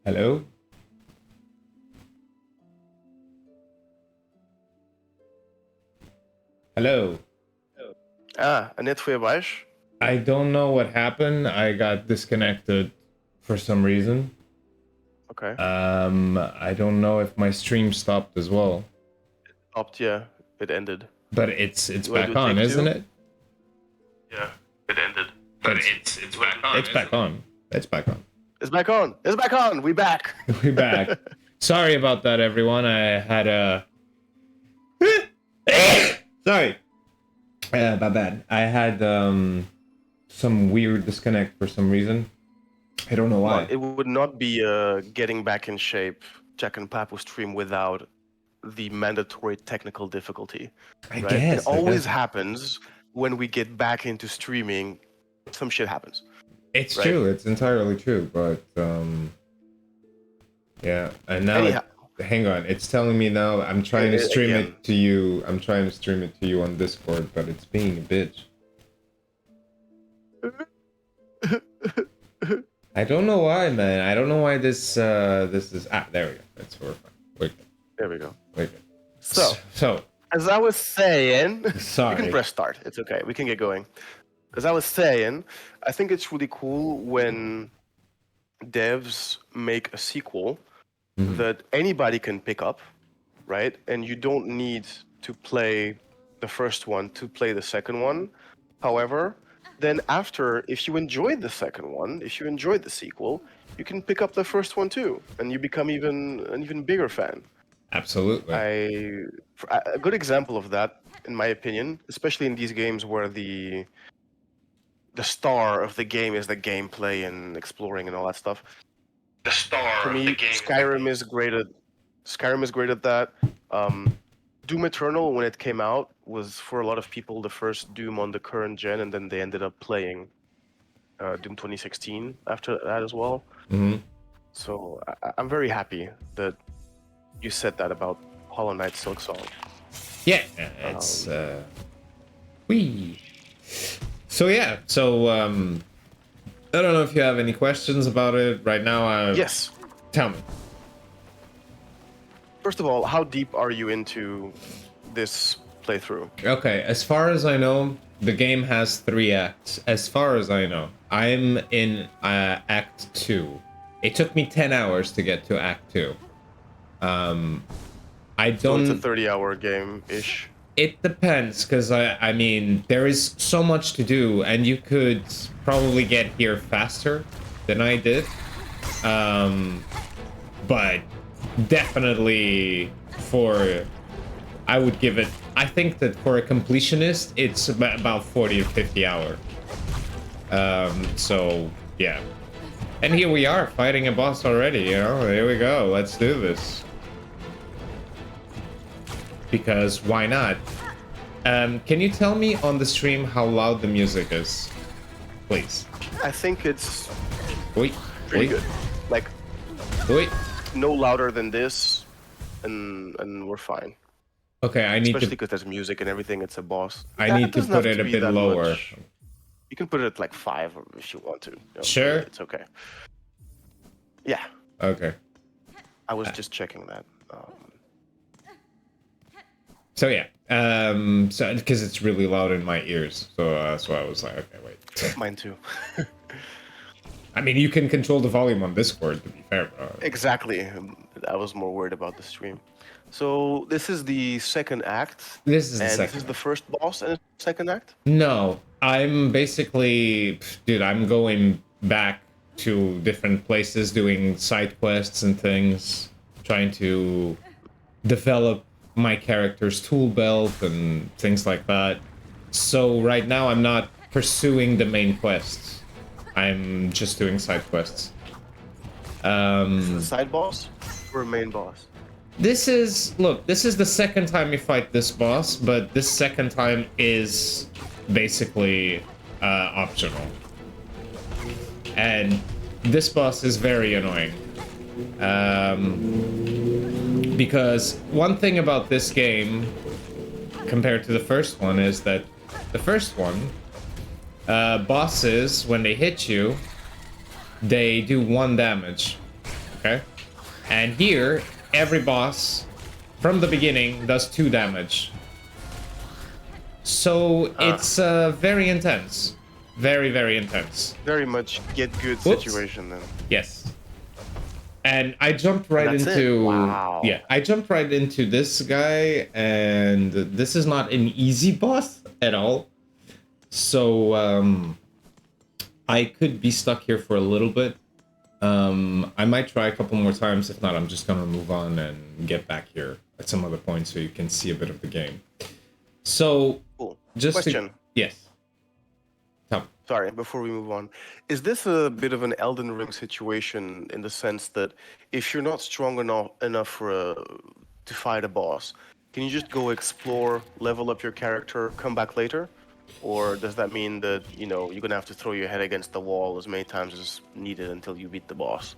Hello? Hello? Net voor je baixo? I don't know what happened. I got disconnected for some reason. Okay. I don't know if my stream stopped as well. Stopped, yeah. It ended. But it's You wanna back do on, take isn't two? it? Yeah, it ended. But it's back on. It's back on. It's back on. It's back on. It's back on. We back. We're back. Sorry about that, everyone. I had a sorry. My bad. I had some weird disconnect for some reason. I don't know why. It would not be getting back in shape Jack and Papu stream without the mandatory technical difficulty. I Right? guess It always I guess. happens when we get back into streaming. Some shit happens. It's right? true. It's entirely true. But yeah. And now Anyhow. hang on. It's telling me now. I'm trying to stream Again. it to you. I'm trying to stream it to you on Discord, but it's being a bitch. I don't know why, man. I don't know why this is there we go. That's we're fine. Wait. There we go. Wait. So as I was saying, Sorry. you can press start. It's okay. We can get going. As I was saying, I think it's really cool when devs make a sequel Mhm. that anybody can pick up, right? And you don't need to play the first one to play the second one. However, then after, if you enjoyed the second one, if you enjoyed the sequel, you can pick up the first one too, and you become an even bigger fan. Absolutely. A good example of that, in my opinion, especially in these games where the star of the game is the gameplay and exploring and all that stuff. The star For of me, the game. Skyrim is great at that. Doom Eternal, when it came out, was for a lot of people the first Doom on the current gen, and then they ended up playing Doom 2016 after that as well. hmm So I'm very happy that you said that about Hollow Knight Silksong. Yeah, it's wee. So yeah, so I don't know if you have any questions about it right now. Yes. Tell me. First of all, how deep are you into this playthrough? Okay, as far as I know, the game has 3 acts. As far as I know, I'm in Act 2. It took me 10 hours to get to Act 2. I So don't. it's a 30-hour game-ish. It depends, because I mean, there is so much to do, and you could probably get here faster than I did. But definitely I would give it, I think that for a completionist, it's about 40 or 50 hour. So, yeah. And here we are, fighting a boss already, you know? Here we go, let's do this. Because why not? Can you tell me on the stream how loud the music is? Please. I think it's Wait. pretty good. Like, Wait. no louder than this, and we're fine. Okay, I need Especially to. because there's music and everything. It's a boss. I That need to doesn't put have it a be bit that lower. much. You can put it at like 5 if you want to. You know, Sure. It's okay. Yeah, Okay. I was just checking that. So yeah. So because it's really loud in my ears, so that's why I was like, okay, wait. Mine too. I mean, you can control the volume on Discord, to be fair. Exactly. I was more worried about the stream. So this is the second act. This is the and second this is the act. first boss in the second act? No, I'm basically, dude. I'm going back to different places, doing side quests and things, trying to develop my character's tool belt and things like that. So right now, I'm not pursuing the main quests. I'm just doing side quests. Side boss or main boss? This is the second time you fight this boss, but this second time is basically optional. And this boss is very annoying. Because one thing about this game, compared to the first one, is that the first one, bosses, when they hit you, they do 1 damage. Okay? And here, every boss from the beginning does 2 damage. So it's very intense. Very, very intense. Very much get good Whoops. situation then. Yes. And I jumped right That's it? into Wow. yeah, I jumped right into this guy, and this is not an easy boss at all. So I could be stuck here for a little bit. I might try a couple more times. If not, I'm just gonna move on and get back here at some other point so you can see a bit of the game. So Cool. just Question. yes. Tell me. Sorry, before we move on. Is this a bit of an Elden Ring situation in the sense that if you're not strong enough for to fight a boss, can you just go explore, level up your character, come back later? Or does that mean that, you know, you're gonna have to throw your head against the wall as many times as needed until you beat the boss?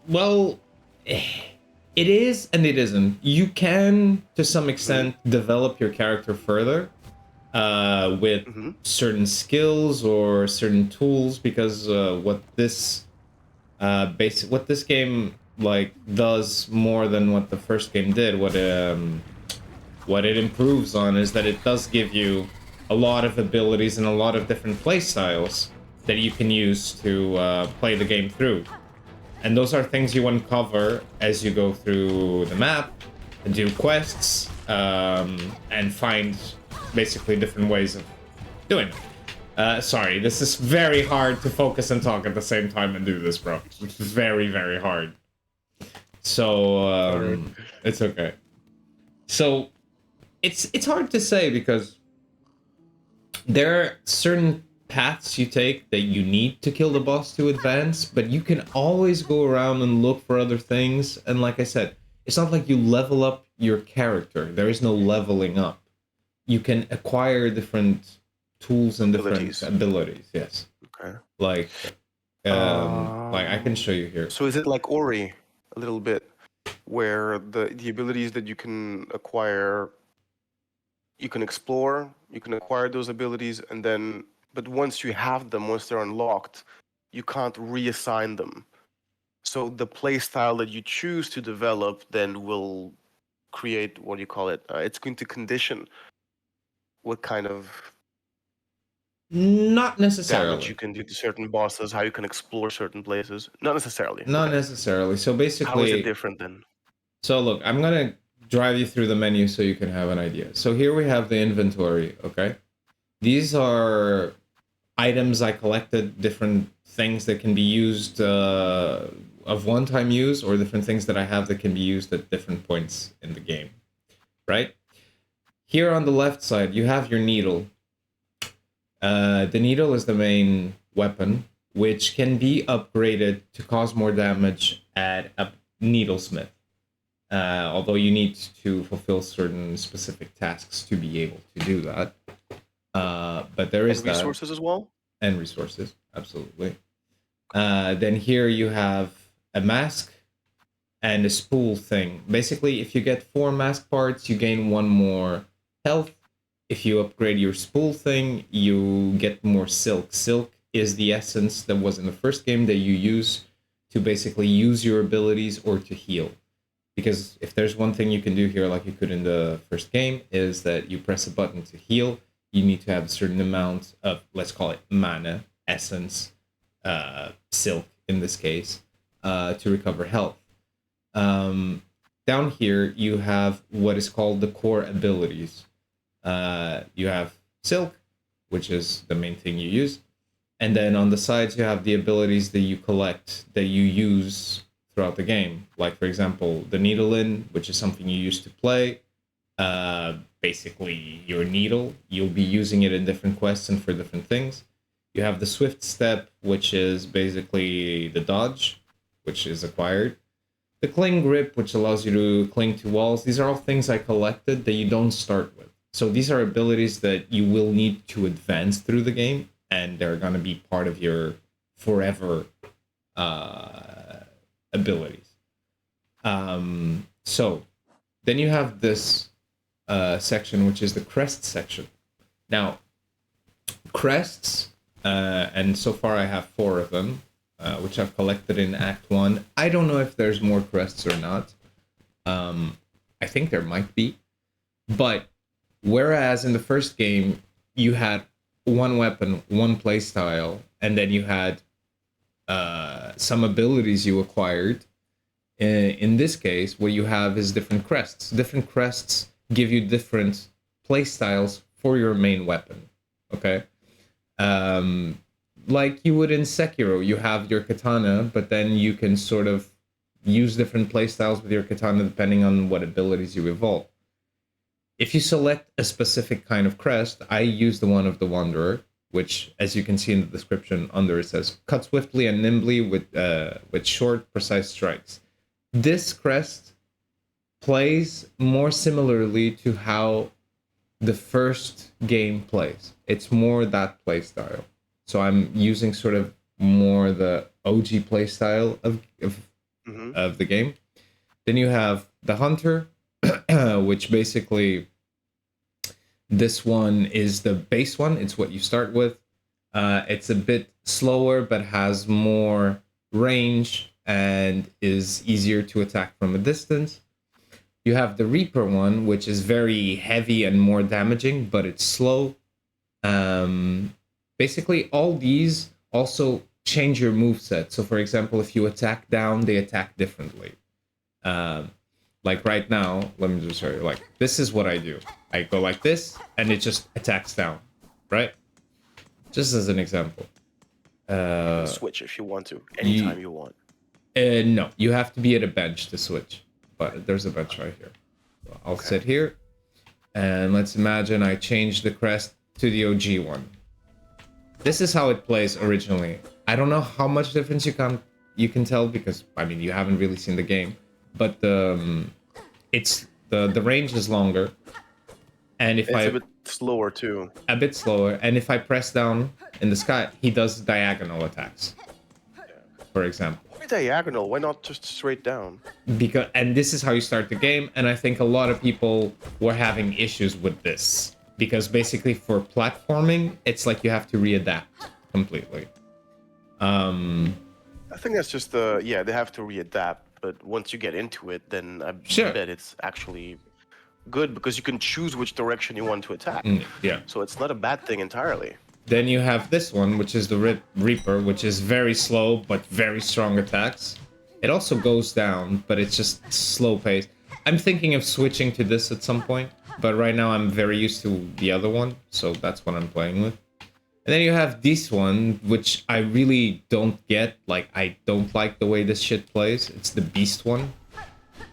Well, it is and it isn't. You can, to some extent, develop your character further with certain skills or certain tools, because what this game like does more than what the first game did. What it improves on is that it does give you a lot of abilities and a lot of different play styles that you can use to play the game through. And those are things you uncover as you go through the map, and do quests, and find basically different ways of doing it. Sorry, this is very hard to focus and talk at the same time and do this, bro. It's very, very hard. So, it's okay. So, it's hard to say because there are certain paths you take that you need to kill the boss to advance, but you can always go around and look for other things. And like I said, it's not like you level up your character. There is no leveling up. You can acquire different tools and different abilities. Yes. Okay. Like I can show you here. So is it like Ori a little bit, where the abilities that you can acquire, you can explore, you can acquire those abilities, and then, but once you have them, once they're unlocked, you can't reassign them. So the play style that you choose to develop then will create, what do you call it? It's going to condition what kind of Not necessarily. damage you can do to certain bosses, how you can explore certain places. Not necessarily. Not Okay. necessarily. So basically, How is it different then? So look, I'm gonna drive you through the menu so you can have an idea. So here we have the inventory, okay? These are items I collected, different things that can be used of one-time use, or different things that I have that can be used at different points in the game, right? Here on the left side, you have your needle. The needle is the main weapon, which can be upgraded to cause more damage at a needlesmith. Although you need to fulfill certain specific tasks to be able to do that. But there is resources as well? And resources, absolutely. Then here you have a mask and a spool thing. Basically, if you get 4 mask parts, you gain 1 more health. If you upgrade your spool thing, you get more silk. Silk is the essence that was in the first game that you use to basically use your abilities or to heal. Because if there's one thing you can do here, like you could in the first game, is that you press a button to heal. You need to have a certain amount of, let's call it mana, essence, silk in this case, to recover health. Down here, you have what is called the core abilities. You have silk, which is the main thing you use. And then on the sides, you have the abilities that you collect, that you use throughout the game. Like, for example, the needle in, which is something you use to play. Basically, your needle, you'll be using it in different quests and for different things. You have the swift step, which is basically the dodge, which is acquired. The cling grip, which allows you to cling to walls. These are all things I collected that you don't start with. So these are abilities that you will need to advance through the game, and they're going to be part of your forever abilities. So then you have this section, which is the crest section. Now, crests, and so far I have 4 of them. which I've collected in Act 1. I don't know if there's more crests or not. I think there might be. But whereas in the first game, you had one weapon, one playstyle, and then you had some abilities you acquired. In this case, what you have is different crests. Different crests give you different playstyles for your main weapon. Okay? Like you would in Sekiro, you have your katana, but then you can sort of use different playstyles with your katana depending on what abilities you evolve. If you select a specific kind of crest, I use the one of the Wanderer, which, as you can see in the description under, it says, cut swiftly and nimbly with short, precise strikes. This crest plays more similarly to how the first game plays. It's more that play style. So I'm using sort of more the OG play style of the game. Then you have the Hunter, which basically this one is the base one. It's what you start with. It's a bit slower, but has more range and is easier to attack from a distance. You have the Reaper one, which is very heavy and more damaging, but it's slow. Basically, all these also change your moveset. So, for example, if you attack down, they attack differently. Like right now, let me just show you. Like, this is what I do. I go like this, and it just attacks down, right? Just as an example. Switch if you want to, anytime you want. No, you have to be at a bench to switch. But there's a bench right here. So I'll sit here, and let's imagine I change the crest to the OG one. This is how it plays originally. I don't know how much difference you can tell because I mean you haven't really seen the game, but it's the range is longer, and if it's a bit slower too. A bit slower, and if I press down in the sky, he does diagonal attacks. For example. Why diagonal? Why not just straight down? And this is how you start the game, and I think a lot of people were having issues with this. Because basically for platforming, it's like you have to readapt completely. I think that's just they have to readapt, but once you get into it, then I bet it's actually good because you can choose which direction you want to attack. Yeah. So it's not a bad thing entirely. Then you have this one, which is the Reaper, which is very slow, but very strong attacks. It also goes down, but it's just slow pace. I'm thinking of switching to this at some point. But right now I'm very used to the other one, so that's what I'm playing with. And then you have this one, which I really don't get. Like, I don't like the way this shit plays. It's the Beast one.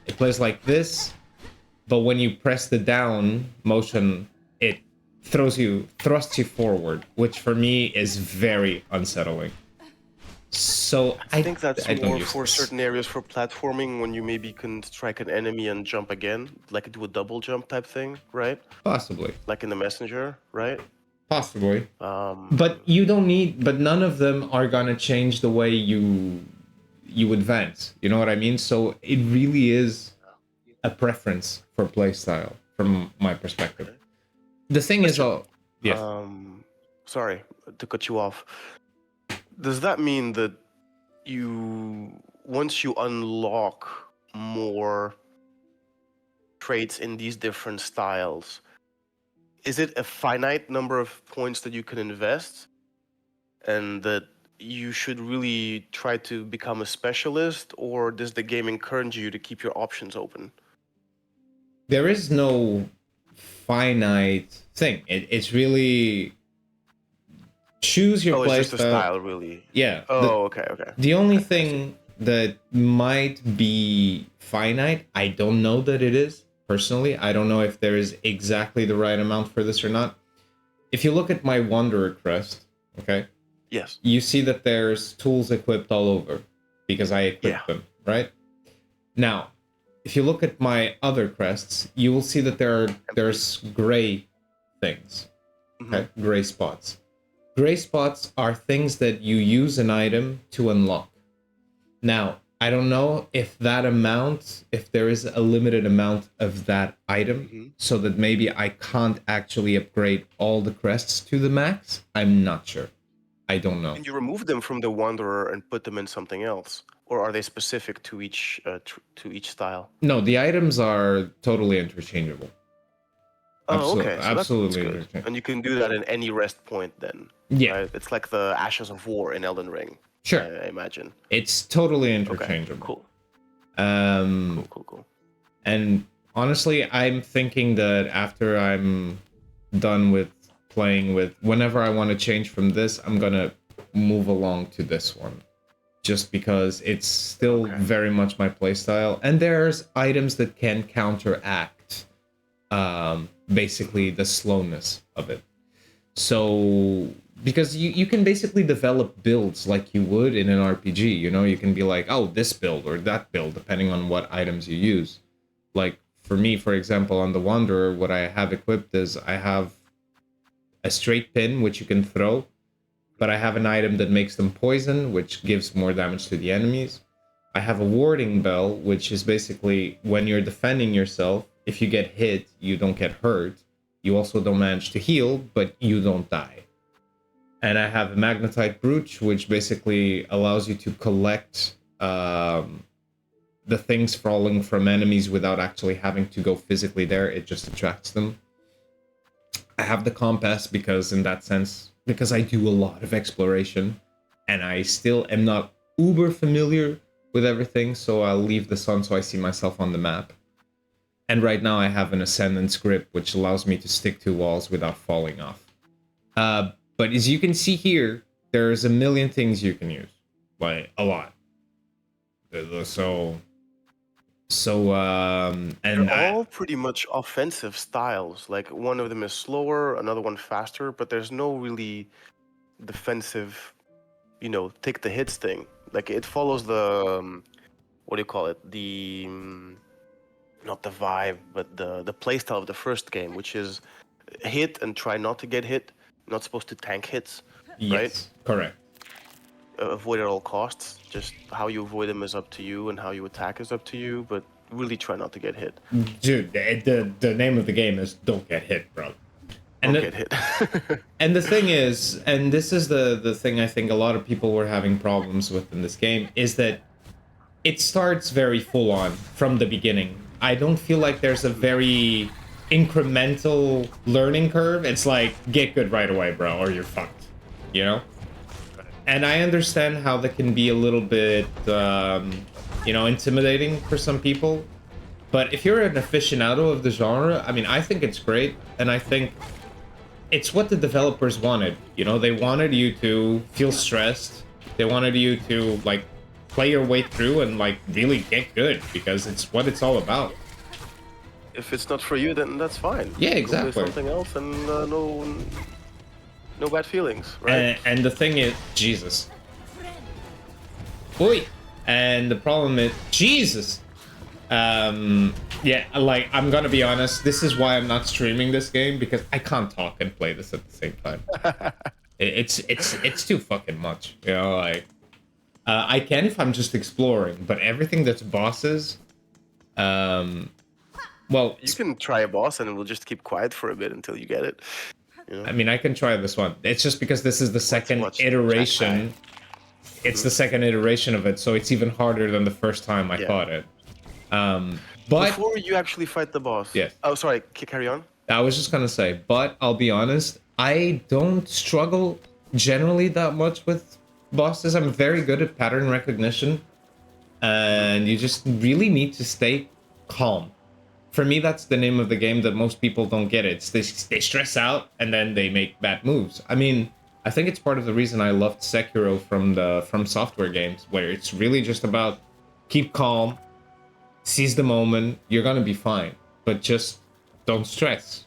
It plays like this, but when you press the down motion, it thrusts you forward, which for me is very unsettling. So I think that's more for certain areas for platforming when you maybe can strike an enemy and jump again, like do a double jump type thing, right? Possibly. Like in the Messenger, right? Possibly. But you don't need. But none of them are gonna change the way you advance. You know what I mean? So it really is a preference for playstyle from my perspective. The thing is, sorry to cut you off. Does that mean that once you unlock more traits in these different styles, is it a finite number of points that you can invest? And that you should really try to become a specialist? Or does the game encourage you to keep your options open? There is no finite thing. It's really... choose your playstyle. It's just a style, really. Yeah. Okay. The only thing that might be finite, I don't know that it is, personally. I don't know if there is exactly the right amount for this or not. If you look at my Wanderer crest, okay? Yes. You see that there's tools equipped all over, because I equipped them, right? Now, if you look at my other crests, you will see that there's gray things, okay? Gray spots. Gray spots are things that you use an item to unlock. Now, I don't know if there is a limited amount of that item, so that maybe I can't actually upgrade all the crests to the max. I'm not sure. I don't know. Can you remove them from the Wanderer and put them in something else, or are they specific to each style? No, the items are totally interchangeable. Oh, okay, so that's Absolutely good. interchangeable. And you can do that in any rest point then, Yeah, right? It's like the Ashes of War in Elden Ring, sure. I imagine. It's totally Okay, interchangeable. cool, Um, cool. and honestly, I'm thinking that after I'm done with playing with, whenever I want to change from this, I'm gonna move along to this one. Just because it's still Okay. very much my playstyle. And there's items that can counteract basically the slowness of it. So because you can basically develop builds like you would in an RPG, you know, you can be like, oh, this build or that build, depending on what items you use. Like for me, for example, on the Wanderer, what I have equipped is I have a straight pin, which you can throw, but I have an item that makes them poison, which gives more damage to the enemies. I have a warding bell, which is basically when you're defending yourself, if you get hit, you don't get hurt. You also don't manage to heal, but you don't die. And I have a magnetite brooch, which basically allows you to collect the things falling from enemies without actually having to go physically there. It just attracts them. I have the compass because in that sense, because I do a lot of exploration and I still am not uber familiar with everything, so I'll leave the sun so I see myself on the map. And right now I have an Ascendance grip, which allows me to stick to walls without falling off. But as you can see here, there's a million things you can use. Like, a lot. And They're all pretty much offensive styles. Like one of them is slower, another one faster, but there's no really defensive, take the hits thing. Like it follows the what do you call it? The not the vibe, but the playstyle of the first game, which is hit and try not to get hit. Not supposed to tank hits, right? yes, correct. Avoid at all costs. Just how you avoid them is up to you, and how you attack is up to you. But really try not to get hit. Dude, the name of the game is Don't Get Hit, bro. And Don't get hit. and the thing is, and this is the thing I think a lot of people were having problems with in this game, is that it starts very full on from the beginning. I don't feel like there's a very incremental learning curve. It's like, get good right away, bro, or you're fucked, you know? And I understand how that can be a little bit, intimidating for some people. But if you're an aficionado of the genre, I mean, I think it's great. And I think it's what the developers wanted. You know, they wanted you to feel stressed. They wanted you to, like, play your way through and, like, really get good. Because it's what it's all about. If it's not for you, then that's fine. Yeah, exactly. Go play something else, and no bad feelings, right? And the thing is, Jesus. Boy. And the problem is, Jesus. Yeah, like, I'm gonna be honest, this is why I'm not streaming this game, because I can't talk and play this at the same time. It's too fucking much, you know, like, I can if I'm just exploring, but everything that's bosses, well... You can try a boss and we'll just keep quiet for a bit until you get it. You know? I mean, I can try this one. It's just because this is the second iteration. It's the second iteration of it, so it's even harder than the first time I fought it. But before you actually fight the boss. Yes. Oh, sorry. Carry on. I was just gonna say, but I'll be honest, I don't struggle generally that much with bosses. I'm very good at pattern recognition, and you just really need to stay calm. For me, that's the name of the game that most people don't get it. They stress out and then they make bad moves. I mean, I think it's part of the reason I loved Sekiro from Software games, where it's really just about keep calm, seize the moment, you're gonna be fine. But just don't stress.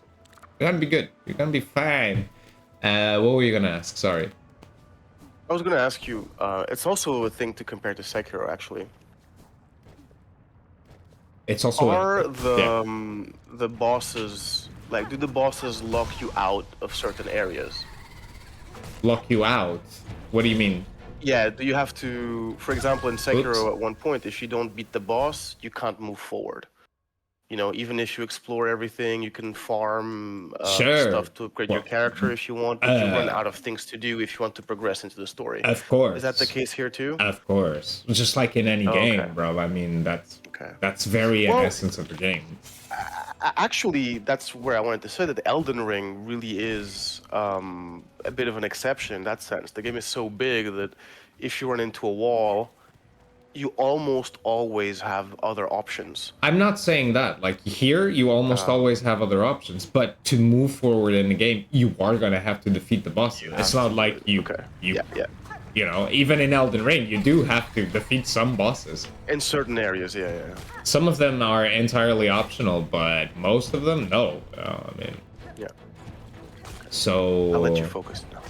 You're gonna be good. You're gonna be fine. What were you gonna ask? Sorry. I was gonna ask you. It's also a thing to compare to Sekiro, actually. It's also the bosses, like, do the bosses lock you out of certain areas? Lock you out? What do you mean? Yeah, do you have to, for example, in Sekiro, at one point, if you don't beat the boss, you can't move forward. You know, even if you explore everything, you can farm Sure. stuff to upgrade your Well, character if you want, but you run out of things to do if you want to progress into the story. of Is that the course. case here too? Of course. Just like in any Oh, okay. game, bro. I mean, Okay. that's very an Well, essence of the game. actually, that's where I wanted to say that Elden Ring really is a bit of an exception in that sense. The game is so big that if you run into a wall, you almost always have other options. I'm not saying that. Like here, you almost Um, always have other options, but to move forward in the game, you are gonna have to defeat the bosses. It's not like Okay. you Yeah. you know, even in Elden Ring, you do have to defeat some bosses. In certain areas, yeah. Some of them are entirely optional, but most of them, no. I mean, Yeah. so I'll let you focus now.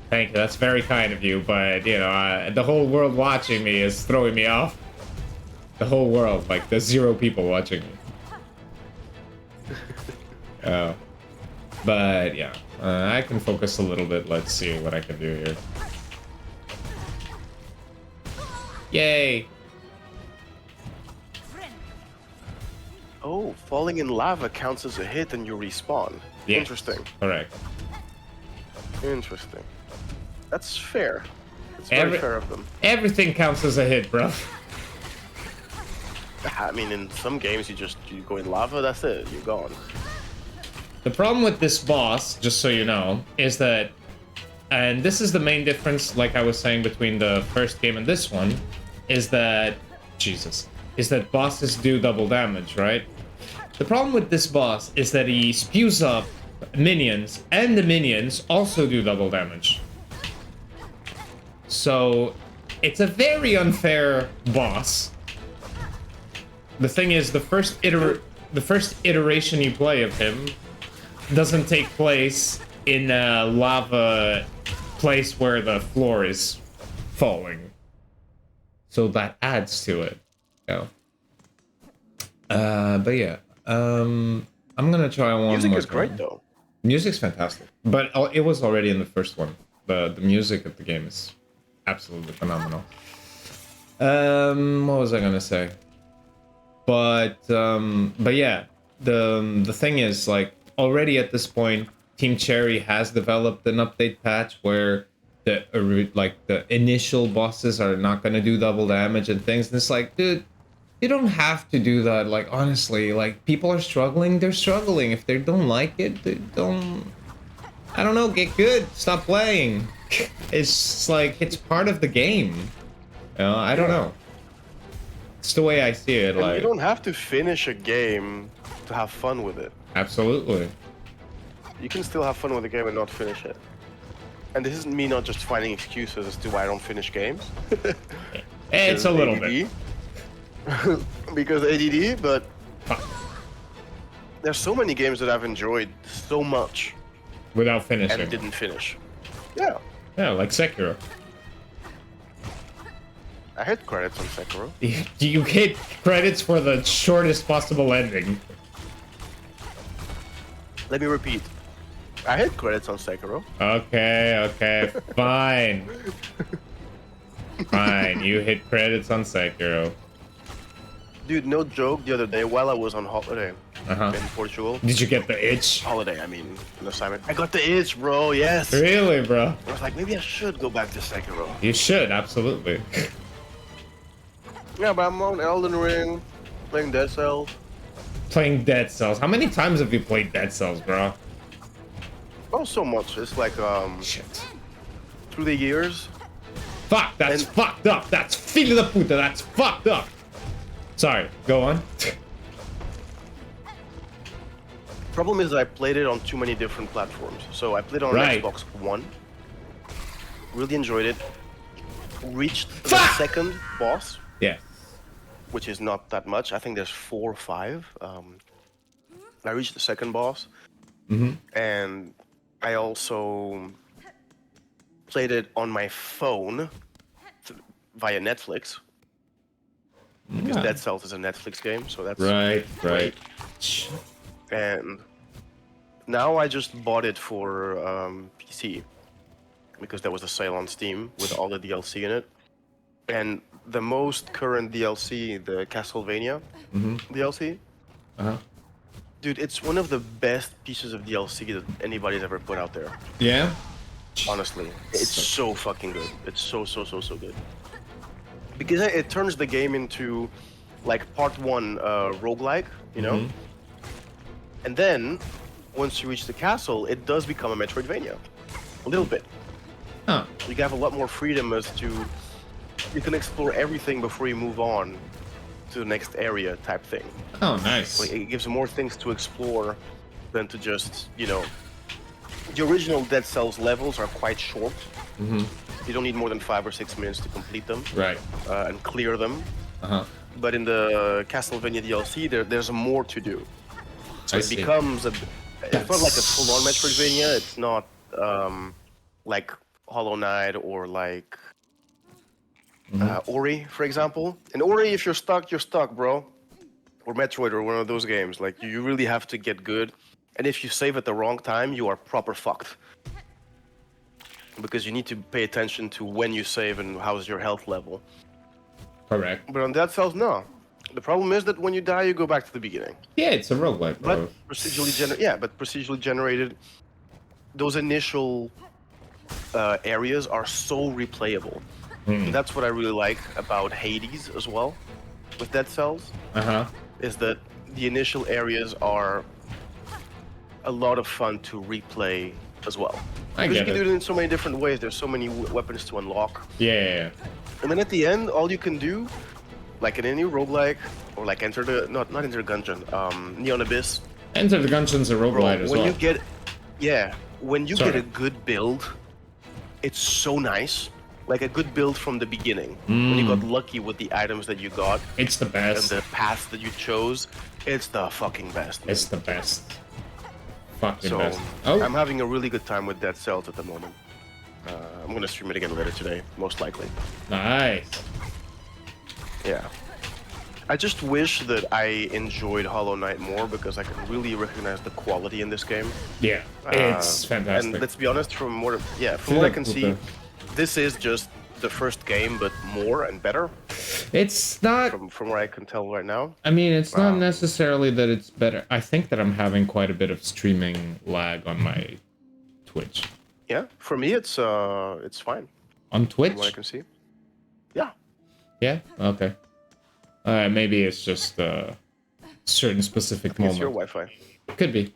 thank you. That's very kind of you, but you know, the whole world watching me is throwing me off. The whole world, like there's 0 people watching me. Oh, but yeah, I can focus a little bit. Let's see what I can do here. Yay! Oh, falling in lava counts as a hit and you respawn. Yes, Interesting. Correct. Interesting. That's fair. It's very fair of them. Everything counts as a hit, bro. I mean, in some games, you go in lava, that's it, you're gone. The problem with this boss, just so you know, is that, and this is the main difference, like I was saying, between the first game and this one, is that, is that bosses do double damage, right? The problem with this boss is that he spews up minions, and the minions also do double damage. So, it's a very unfair boss. The thing is, the first iteration you play of him doesn't take place in a lava place where the floor is falling. So that adds to it. Yeah. But yeah. I'm gonna try one Music more is great, time. though. Music's fantastic. But it was already in the first one. The music of the game is absolutely phenomenal. What was I gonna say? But yeah, the thing is, like, already at this point, Team Cherry has developed an update patch where the initial bosses are not gonna do double damage and things. And it's like, dude, you don't have to do that. Like, honestly, like, people are struggling. They're struggling. If they don't like it, they don't. I don't know. Get good. Stop playing. It's just like, it's part of the game. You know, I don't know. It's the way I see it. And Like, you don't have to finish a game to have fun with it. absolutely. You can still have fun with the game and not finish it. And this isn't me not just finding excuses as to why I don't finish games. It's a little bit. Because ADD, but there's so many games that I've enjoyed so much Without finishing. and didn't finish. Yeah, Yeah, like Sekiro. I hit credits on Sekiro. You hit credits for the shortest possible ending. Let me repeat. I hit credits on Sekiro. Okay, fine. Fine, you hit credits on Sekiro. Dude, no joke, the other day while I was on holiday Uh-huh. in Portugal. Did you get the itch? Holiday, I mean, an assignment. I got the itch, bro, yes! Really, bro? I was like, maybe I should go back to Sekiro. You should, absolutely. Yeah, but I'm on Elden Ring, playing Dead Cells. Playing Dead Cells. How many times have you played Dead Cells, bro? Oh, so much. It's like, Shit. through the years. Fuck, that's And- fucked up. That's filho da puta, that's fucked up. Sorry, go on. Problem is I played it on too many different platforms. So I played on Right. Xbox One. Really enjoyed it. Reached the Fuck! second boss, Yeah. which is not that much. I think there's 4 or 5. I reached the second boss. And I also played it on my phone via Netflix. Because Yeah. Dead Cells is a Netflix game, so that's Right. And now I just bought it for PC because there was a sale on Steam with all the DLC in it. And the most current DLC, the Castlevania DLC, Uh-huh. Dude, it's one of the best pieces of DLC that anybody's ever put out there. Yeah? Honestly, it's so fucking good. It's so good. Because it turns the game into like part one roguelike, you know? And then once you reach the castle, it does become a Metroidvania. A little bit. Oh. You have a lot more freedom as to you can explore everything before you move on to the next area type thing. Oh, nice. Like, it gives more things to explore than to just, you know, the original Dead Cells levels are quite short. You don't need more than 5 or 6 minutes to complete them. Right. And clear them. Uh-huh. But in the Castlevania DLC, there's more to do. So it becomes it's not like a full-on Metroidvania. It's not like Hollow Knight or like Ori, for example. In Ori, if you're stuck, bro. Or Metroid or one of those games. Like, you really have to get good. And if you save at the wrong time, you are proper fucked. Because you need to pay attention to when you save and how's your health level. Correct. But on Dead Cells, no. The problem is that when you die, you go back to the beginning. Yeah, it's a roguelike, bro. But procedurally generated, those initial areas are so replayable. And that's what I really like about Hades as well, with Dead Cells. Is that the initial areas are a lot of fun to replay as well. Because you can do it in so many different ways. There's so many weapons to unlock. Yeah. And then at the end, all you can do, like in any roguelike, or like Enter the Gungeon, Neon Abyss. Enter the Gungeon's a roguelike as well. When you get a good build, it's so nice. Like a good build from the beginning. When you got lucky with the items that you got. It's the best. And the path that you chose, it's the fucking best. Man. It's the best. Fucking So, best. Oh. I'm having a really good time with Dead Cells at the moment. I'm gonna stream it again later today, most likely. Nice. Yeah. I just wish that I enjoyed Hollow Knight more because I can really recognize the quality in this game. Yeah, it's fantastic. And let's be honest, from what I can see, this is just the first game, but more and better. It's not... From what I can tell right now. I mean, it's not necessarily that it's better. I think that I'm having quite a bit of streaming lag on my Twitch. Yeah, for me, it's fine. On Twitch? From what I can see. Yeah. Yeah? Okay. Maybe it's just a certain specific moment. It's your Wi-Fi. Could be.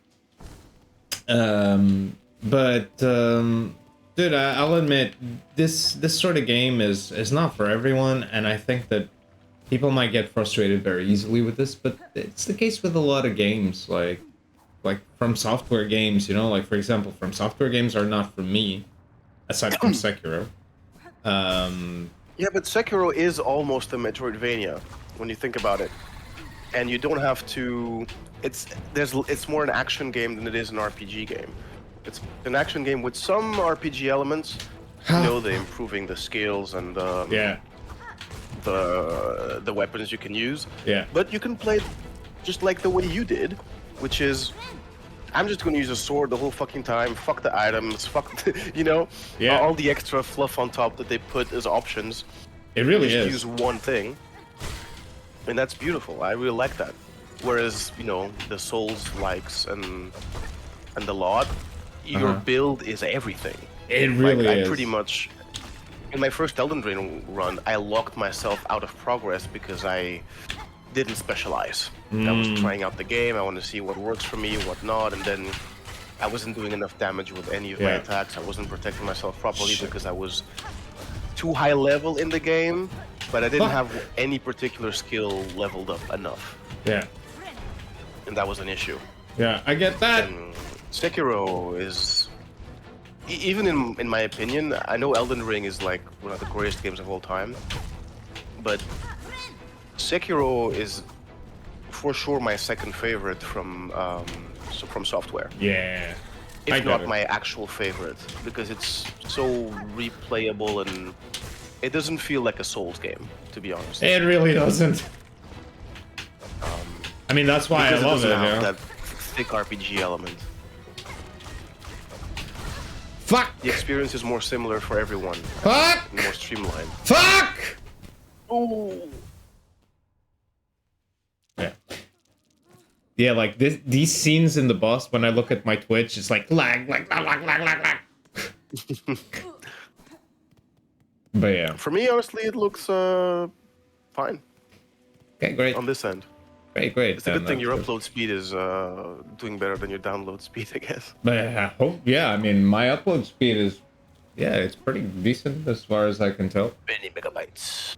Dude, I'll admit, this sort of game is not for everyone, and I think that people might get frustrated very easily with this, but it's the case with a lot of games, like From Software games, you know, like, for example, From Software games are not for me, aside from Sekiro. Yeah, but Sekiro is almost a Metroidvania, when you think about it. And you don't have to... It's more an action game than it is an RPG game. It's an action game with some RPG elements. You know, the improving the skills and the weapons you can use. Yeah. But you can play just like the way you did, which is, I'm just going to use a sword the whole fucking time. Fuck the items. Fuck, you know, all the extra fluff on top that they put as options. It really is. Use one thing, and that's beautiful. I really like that. Whereas, you know, the Souls likes and the lot. Your build is everything. It really is. I pretty much, in my first Elden Ring run, I locked myself out of progress because I didn't specialize. I was trying out the game, I wanted to see what works for me, what not, and then I wasn't doing enough damage with any of my attacks. I wasn't protecting myself properly because I was too high level in the game, but I didn't have any particular skill leveled up enough. Yeah. And that was an issue. Yeah, I get that. And Sekiro is, even in my opinion, I know Elden Ring is like one of the greatest games of all time, but Sekiro is for sure my second favorite from Software. Yeah. If not my actual favorite, because it's so replayable and it doesn't feel like a Souls game, to be honest. It really doesn't. I mean, that's why I love it. It doesn't have that thick RPG element. Fuck! The experience is more similar for everyone. Fuck! More streamlined. Fuck! Oh. Yeah. Yeah, like these scenes in the boss, when I look at my Twitch, it's like lag, lag, lag, lag, lag, lag, lag. But yeah. For me, honestly, it looks fine Okay, great. on this end. Great, great. It's a good thing your That's good. upload speed is doing better than your download speed, I guess. But I hope, yeah, I mean, my upload speed is, yeah, it's pretty decent as far as I can tell. 20 megabytes.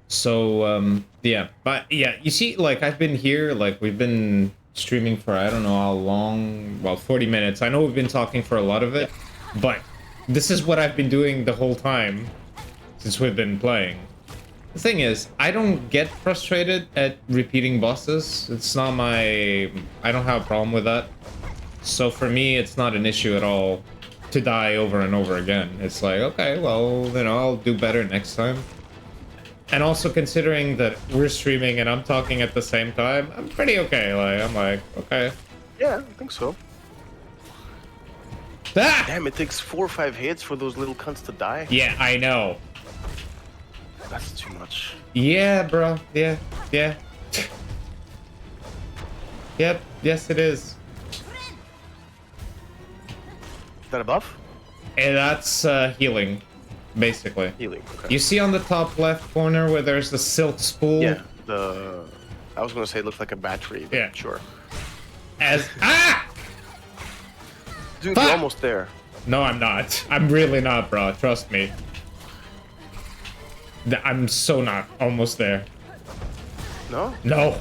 So, yeah, but yeah, you see, like, I've been here, like, we've been streaming for, I don't know how long, well, 40 minutes. I know we've been talking for a lot of it, but this is what I've been doing the whole time since we've been playing. The thing is, I don't get frustrated at repeating bosses. It's not my... I don't have a problem with that. So for me, it's not an issue at all to die over and over again. It's like, okay, well, you know, I'll do better next time. And also considering that we're streaming and I'm talking at the same time, I'm pretty okay. Like, I'm like, okay. Yeah, I think so. Ah! Damn, it takes 4 or 5 hits for those little cunts to die. Yeah, I know. That's too much. Yeah, bro. Yeah, yeah. Yep, yes it is. Is that a buff? And that's healing, basically. Healing, okay. You see on the top left corner where there's the silk spool? Yeah, I was gonna say it looks like a battery, but Yeah. sure. As... Ah! Dude, Fuck! you're almost there. No, I'm not. I'm really not, bro. Trust me. I'm so not almost there. No? No.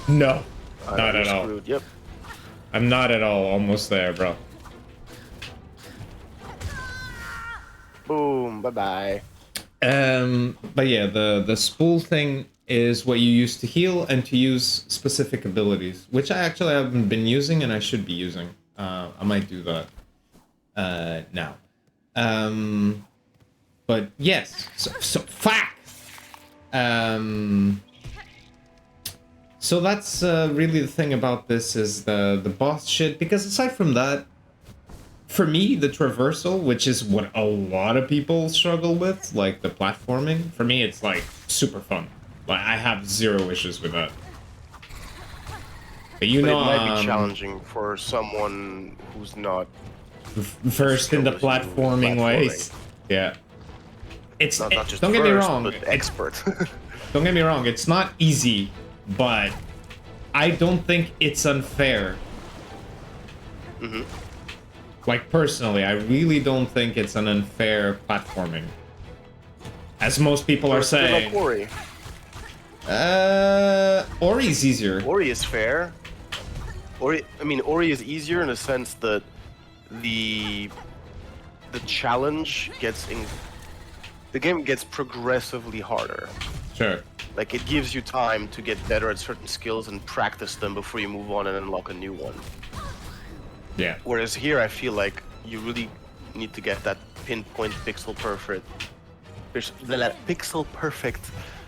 No. I Not know, at you're all. screwed. Yep. I'm not at all almost there, bro. Boom, bye-bye. But yeah, the spool thing is what you use to heal and to use specific abilities, which I actually haven't been using and I should be using. I might do that now. But yes, so fuck. So that's really the thing about this is the boss shit, because aside from that, for me, the traversal, which is what a lot of people struggle with, like the platforming, for me it's like super fun. Like I have zero issues with that. But you But know, it might be challenging for someone who's not versed in the skilled as you platforming ways. Yeah. It's not just don't get me versed, wrong. but expert. Don't get me wrong. It's not easy, but I don't think it's unfair. Mm-hmm. Like personally, I really don't think it's an unfair platforming, as most people are saying. Like Ori. Ori's easier. Ori is fair. Ori is easier in the sense that the challenge the game gets progressively harder. Sure. Like it gives you time to get better at certain skills and practice them before you move on and unlock a new one. Yeah. Whereas here, I feel like you really need to get that pinpoint pixel perfect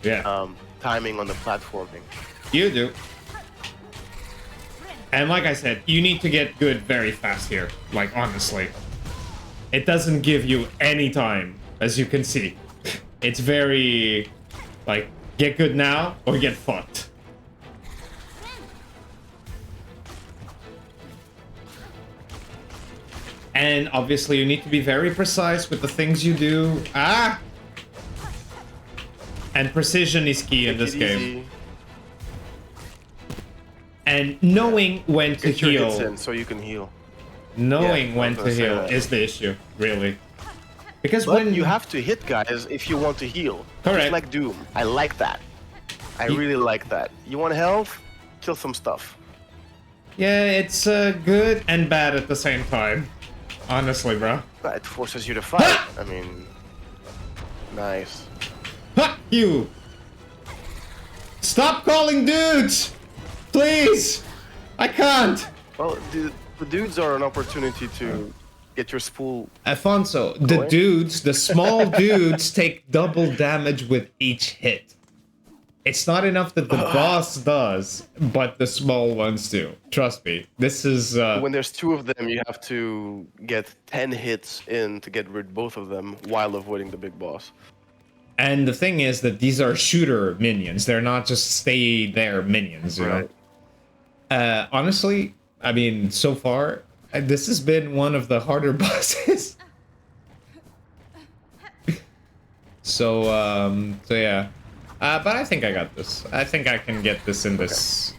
Yeah. timing on the platforming. You do. And like I said, you need to get good very fast here. Like, honestly. It doesn't give you any time, as you can see. It's very, like, get good now or get fucked. And obviously you need to be very precise with the things you do. Ah! And precision is key in this game. And knowing when to Get your hits heal. in so you can heal. Knowing Yeah, when I was to gonna say heal that. is the issue, really. Because But when you have to hit guys if you want to heal. Correct. Just like Doom. I like that. I really like that. You want health? Kill some stuff. Yeah, it's good and bad at the same time. Honestly, bro. But it forces you to fight. I mean, nice. Ha! You! Stop calling dudes! Please! I can't! Well, the dudes are an opportunity to get your spool. Alfonso, the Going? dudes, the small dudes take double damage with each hit. It's not enough that the boss does, but the small ones do. Trust me. This is When there's two of them, you have to get 10 hits in to get rid both of them while avoiding the big boss. and the thing is that these are shooter minions. They're not just stay there minions, you know. Right. Honestly, I mean, so far, this has been one of the harder bosses. So yeah. But I think I got this. I think I can get this in this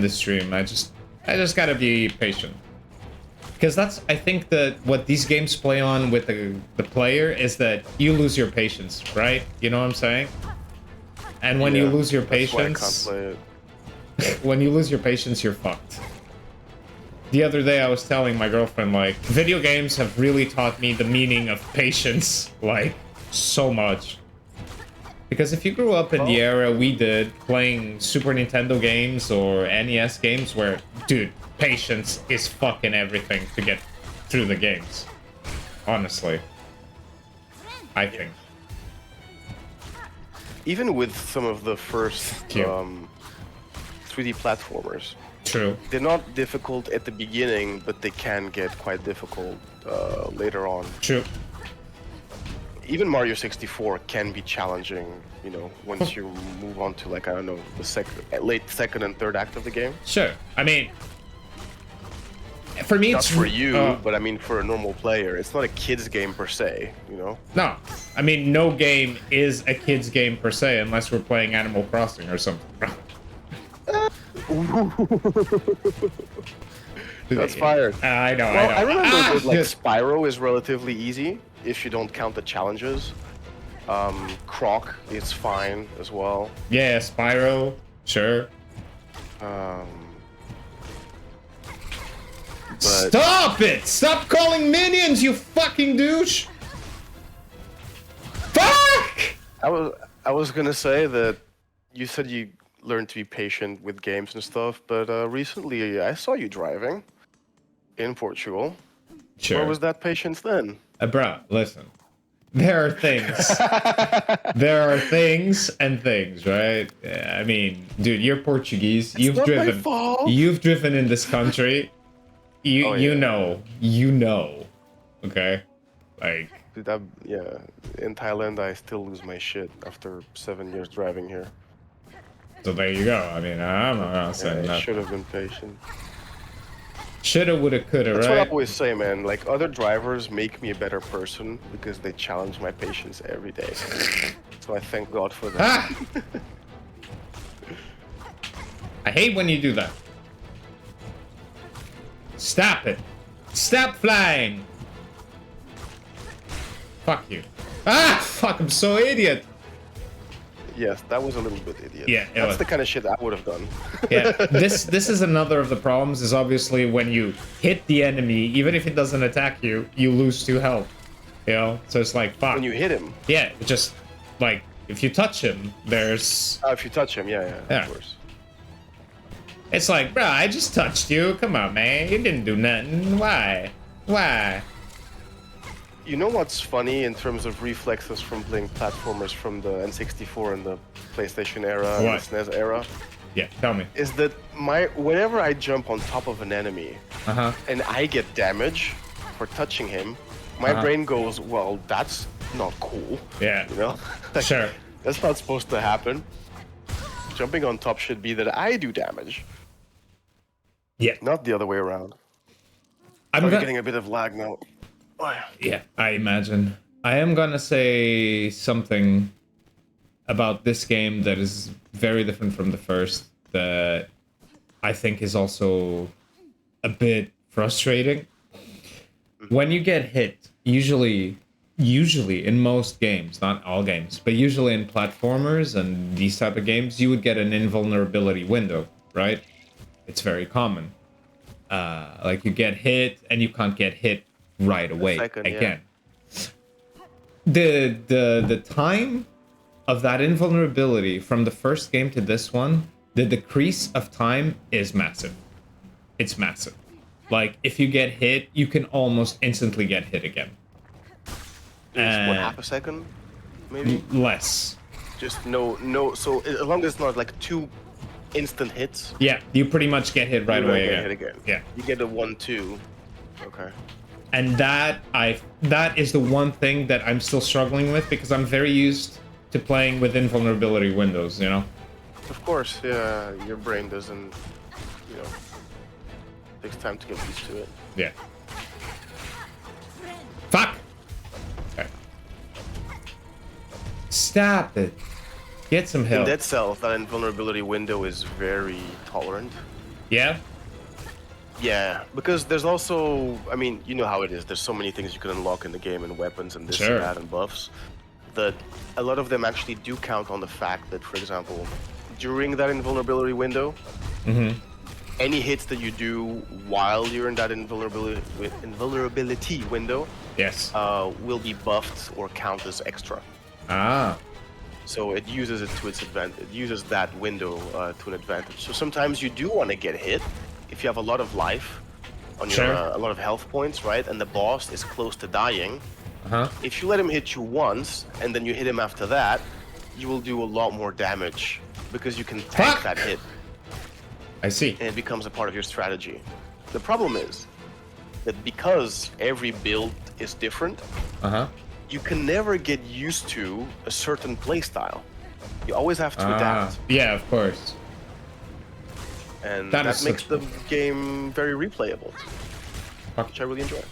stream. I just gotta be patient. Because that's, I think that what these games play on with the player is that you lose your patience, right? You know what I'm saying? And when you lose your patience, that's why I can't play it. when you lose your patience, you're fucked. The other day I was telling my girlfriend, like, video games have really taught me the meaning of patience, like, so much. Because if you grew up in the era we did, playing Super Nintendo games or NES games where, dude, patience is fucking everything to get through the games. Honestly. I think. Even with some of the first 3D platformers, True. they're not difficult at the beginning, but they can get quite difficult later on. True. Even Mario 64 can be challenging, you know, once you move on to, like, I don't know, the late second and third act of the game. Sure. I mean, for me, Not it's for you, but I mean for a normal player. It's not a kid's game per se, you know? No. I mean, no game is a kid's game per se unless we're playing Animal Crossing or something. That's fired. I know, Well, I know. I remember that, like, Yes. Spyro is relatively easy if you don't count the challenges. Croc is fine as well. Yeah, Spyro, sure. But Stop it! Stop calling minions, you fucking douche! Fuck! I was gonna say that you said you learned to be patient with games and stuff, but recently I saw you driving in Portugal. Sure. Where was that patience then? Bro, listen. There are things. There are things and things, right? Yeah, I mean, dude, you're Portuguese. You've not my driven. fault. You've driven in this country. You Oh, you yeah. know. Okay? Like, Dude, yeah, in Thailand I still lose my shit after 7 years driving here. so there you go. I mean, I'm not gonna say I nothing. should have been patient. Shoulda, woulda, coulda, That's what I right? always say, man. Like, other drivers make me a better person because they challenge my patience every day. So I thank God for that. Ah! I hate when you do that. Stop it. Stop flying. Fuck you. Ah, fuck, I'm so idiot. Yes, that was a little bit idiot. Yeah, it That's was. the kind of shit I would have done. Yeah, this is another of the problems, is obviously when you hit the enemy, even if it doesn't attack you, you lose 2 health. You know? So it's like, fuck. When you hit him. Yeah, it just, like, if you touch him, there's... If you touch him, yeah, Yeah. of course. It's like, bro, I just touched you. Come on, man. You didn't do nothing. Why? Why? You know what's funny in terms of reflexes from playing platformers from the N64 and the PlayStation era and the What? SNES era? Yeah, tell me. Is that whenever I jump on top of an enemy Uh-huh. and I get damage for touching him, my brain goes, well, that's not cool. Yeah. You know? Like, Sure. That's not supposed to happen. Jumping on top should be that I do damage, Yeah. not the other way around. I'm I'm gonna... getting a bit of lag now. Oh, yeah. Yeah, I imagine. I am gonna say something about this game that is very different from the first, that I think is also a bit frustrating. When you get hit, usually in most games, not all games, but usually in platformers and these type of games, you would get an invulnerability window, right? It's very common. Like, you get hit and you can't get hit right away second, yeah. again. The time of that invulnerability from the first game to this one, the decrease of time is massive. It's massive. Like, if you get hit, you can almost instantly get hit again. Just, what, half a second? Maybe? Less. Just no. So as long as it's not like 2 instant hits, Yeah, you pretty much get hit right you don't away get again. hit again. Yeah. You get a 1-2. Okay. And that is the one thing that I'm still struggling with, because I'm very used to playing with invulnerability windows, you know? Of course, yeah. Your brain doesn't, go. Takes time to get used to it. Yeah. Fuck! Okay. Stop it. Get some In help. Dead Cells, that invulnerability window is very tolerant. Yeah? Yeah, because there's also, I mean, you know how it is. There's so many things you can unlock in the game, and weapons and this Sure. and that and buffs, that a lot of them actually do count on the fact that, for example, during that invulnerability window, any hits that you do while you're in that invulnerability window Yes. will be buffed or count as extra. Ah. So it uses it to its advantage. It uses that window to an advantage. So sometimes you do want to get hit if you have a lot of life on your Sure. a lot of health points, right? And the boss is close to dying. Uh-huh. If you let him hit you once and then you hit him after that, you will do a lot more damage because you can tank Fuck! that hit, I see. and it becomes a part of your strategy. The problem is that because every build is different, Uh-huh. you can never get used to a certain playstyle. You always have to adapt, Yeah, of course. and That that is makes such- the game very replayable, Fuck. which I really enjoy.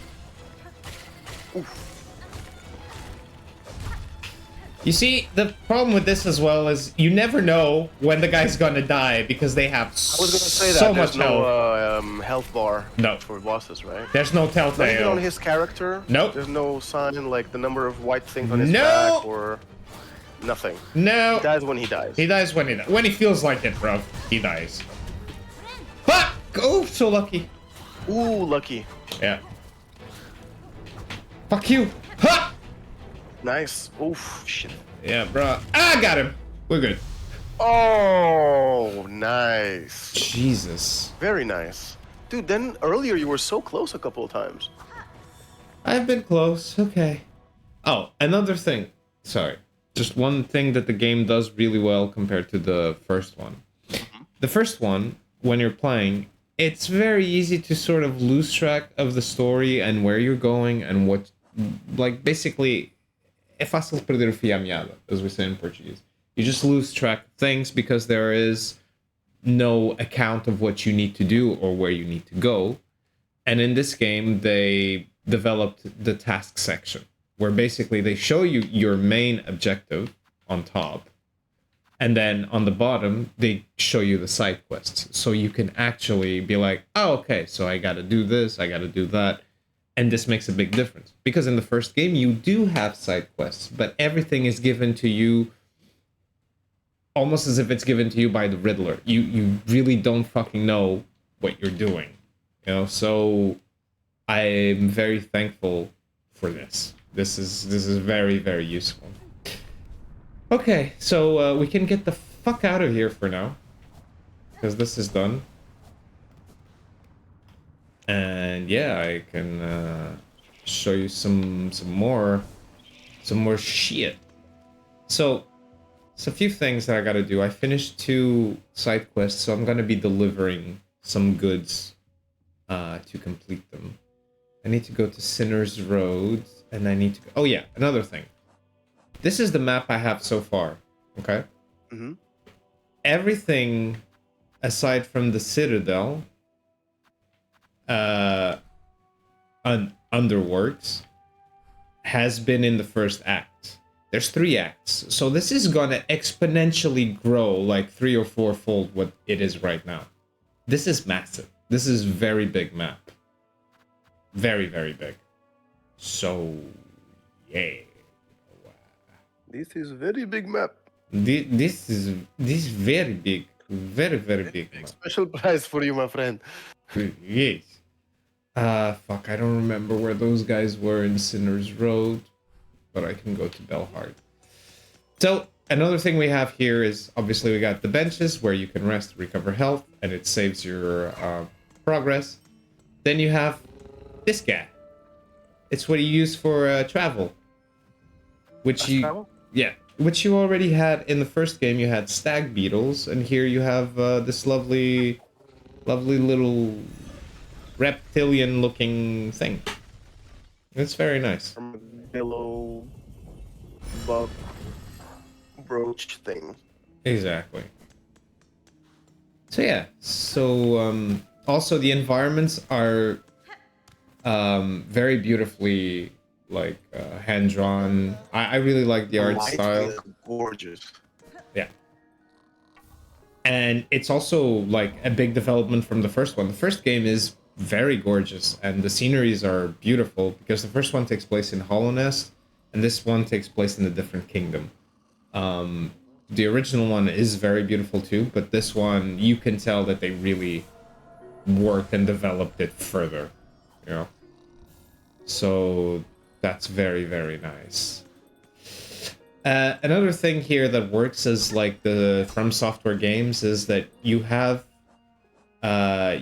You see, the problem with this as well is you never know when the guy's gonna die because they have I was gonna say that so there's much health. no health bar No. for bosses, right? There's no Not even on telltale. his character. Nope. There's no sign like the number of white things on his No. back or nothing. No. He dies when he dies. He dies when when he feels like it, bro. He dies. Fuck! Oh, so lucky. Ooh, lucky. Yeah. Fuck you. Ha! Nice. Oof, shit. Yeah, bro. I got him. We're good. Oh, nice. Jesus. Very nice. Dude, then earlier you were so close a couple of times. I've been close. Okay. Oh, another thing. Sorry. Just one thing that the game does really well compared to the first one. The first one, when you're playing, it's very easy to sort of lose track of the story and where you're going and what, like, basically, é fácil perder o fio à meada, as we say in Portuguese. You just lose track of things because there is no account of what you need to do or where you need to go. And in this game, they developed the task section, where basically they show you your main objective on top, and then on the bottom, they show you the side quests. So you can actually be like, oh, okay, so I gotta do this, I gotta do that. And this makes a big difference. Because in the first game, you do have side quests, but everything is given to you almost as if it's given to you by the Riddler. You really don't fucking know what you're doing. You know, so I'm very thankful for this. This is very, very useful. Okay, so we can get the fuck out of here for now, because this is done. And yeah, I can show you some more shit. So it's a few things that I gotta do. I finished 2 side quests, so I'm gonna be delivering some goods to complete them. I need to go to Sinner's Road, and I need to go... Oh yeah, another thing. This is the map I have so far, okay? Mm-hmm. Everything aside from the Citadel, Underworks, has been in the first act. There's 3 acts, so this is gonna exponentially grow like 3 or 4-fold what it is right now. This is massive. This is very big map. Very, very big. So, yeah. This is very big map. This is very big. Very, very big map. Special prize for you, my friend. Yes. Fuck, I don't remember where those guys were in Sinner's Road, but I can go to Belhard. So, another thing we have here is, obviously we got the benches where you can rest, recover health, and it saves your progress. Then you have this guy. It's what you use for travel. Which which you already had in the first game. You had stag beetles, and here you have this lovely little reptilian-looking thing. It's very nice. Armadillo bug brooch thing. Exactly. So yeah, so also the environments are very beautifully like hand drawn. I really like the The art lighting style. is gorgeous. Yeah. And it's also like a big development from the first one. The first game is very gorgeous and the sceneries are beautiful because the first one takes place in Hollow Nest and this one takes place in a different kingdom. The original one is very beautiful too, but this one you can tell that they really worked and developed it further, you know. So that's very, very nice. Another thing here that works as like the From Software games is that you have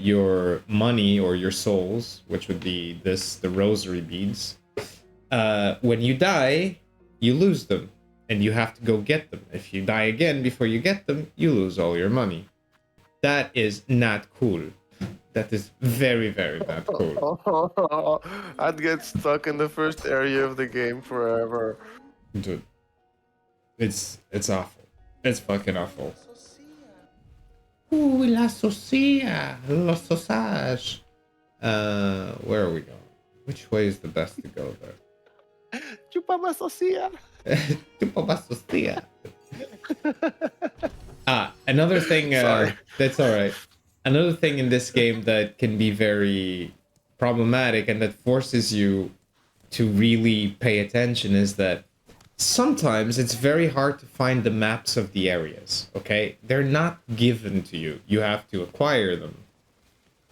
your money or your souls, which would be the rosary beads. When you die, you lose them, and you have to go get them. If you die again before you get them, you lose all your money. That is not cool. That is very, very not cool. I'd get stuck in the first area of the game forever. Dude, it's awful. It's fucking awful. Ooh, la socia, la sausage. Where are we going? Which way is the best to go there? Chupa socia. Tipo la socia. Another thing. Sorry. That's all right. Another thing in this game that can be very problematic and that forces you to really pay attention is that sometimes it's very hard to find the maps of the areas, okay? They're not given to you. You have to acquire them.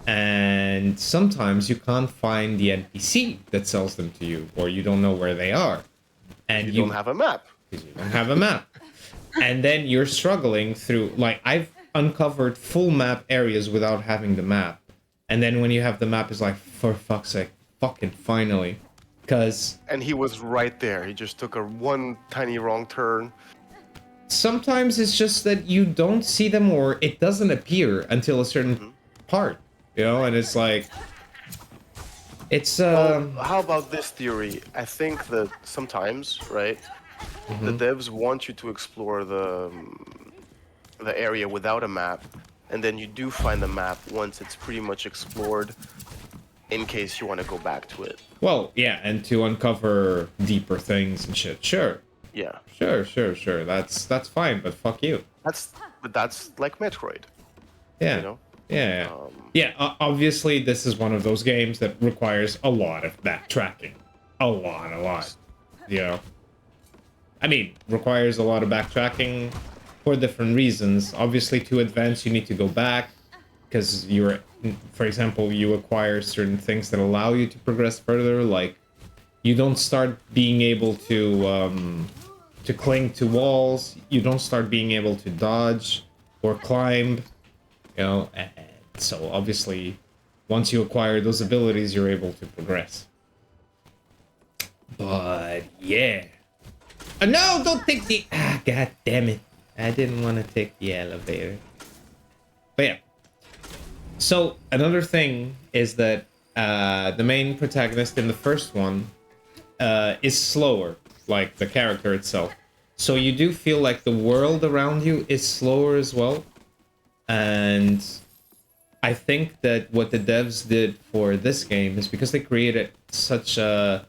And sometimes you can't find the NPC that sells them to you, or you don't know where they are. And You don't have a map. because you don't have a map. And then you're struggling through, like, I've uncovered full map areas without having the map. And then when you have the map, it's like, for fuck's sake, fucking finally. Because And he was right there. He just took a one tiny wrong turn. sometimes it's just that you don't see them or it doesn't appear until a certain part, you know, and it's like it's How about this theory? I think that sometimes, right, the devs want you to explore the area without a map, and then you do find the map once it's pretty much explored, in case you want to go back to it. well, yeah, and to uncover deeper things and shit. Sure. Yeah, Sure. That's fine, but fuck you. that's like Metroid. Yeah. You know? Yeah. Obviously, this is one of those games that requires a lot of backtracking. A lot. You know? I mean, requires a lot of backtracking for different reasons. Obviously, to advance, you need to go back because you're, for example, you acquire certain things that allow you to progress further. Like, you don't start being able to cling to walls. You don't start being able to dodge or climb. You know, and so obviously, once you acquire those abilities, you're able to progress. But yeah. No, don't take the. God damn it! I didn't want to take the elevator. But yeah. So another thing is that the main protagonist in the first one is slower, like the character itself. So you do feel like the world around you is slower as well. And I think that what the devs did for this game is because they created such a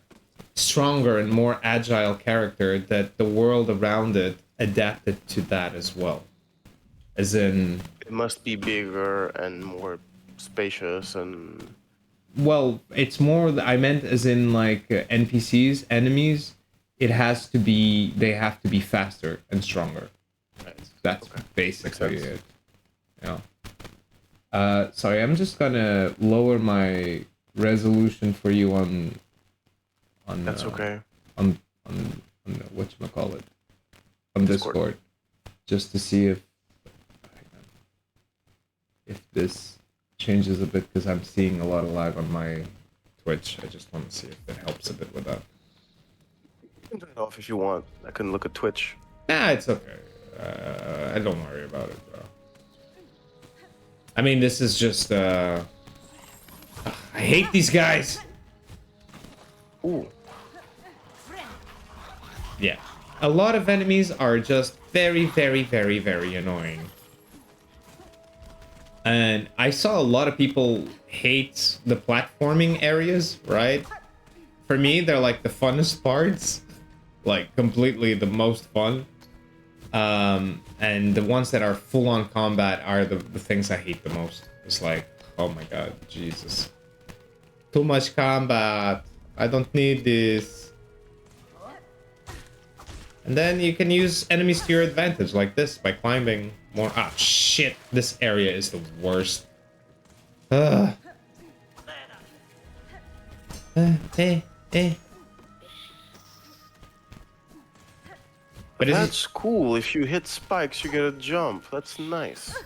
stronger and more agile character that the world around it adapted to that as well. As in, It must be bigger and more spacious and. well, it's more, I meant as in like NPCs, enemies, it has to be, they have to be faster and stronger. Right. That's Okay. basically Makes sense. it. Yeah. Sorry, I'm just gonna lower my resolution for you on That's okay. on whatchamacallit, on Discord, just to see if this changes a bit, because I'm seeing a lot of lag on my Twitch. I just want to see if that helps a bit with that. You can turn it off if you want. I can look at Twitch. Nah, it's okay. I don't worry about it, bro. I mean, this is just I hate these guys. Ooh. Yeah. A lot of enemies are just very, very, very, very annoying. And I saw a lot of people hate the platforming areas, right? For me, they're like the funnest parts, like completely the most fun. And the ones that are full on combat are the things I hate the most. It's like, oh my god, Jesus. Too much combat. I don't need this. And then you can use enemies to your advantage like this by climbing more. Ah, shit. This area is the worst. Ugh. Eh. But That's cool. If you hit spikes, you get a jump. That's nice.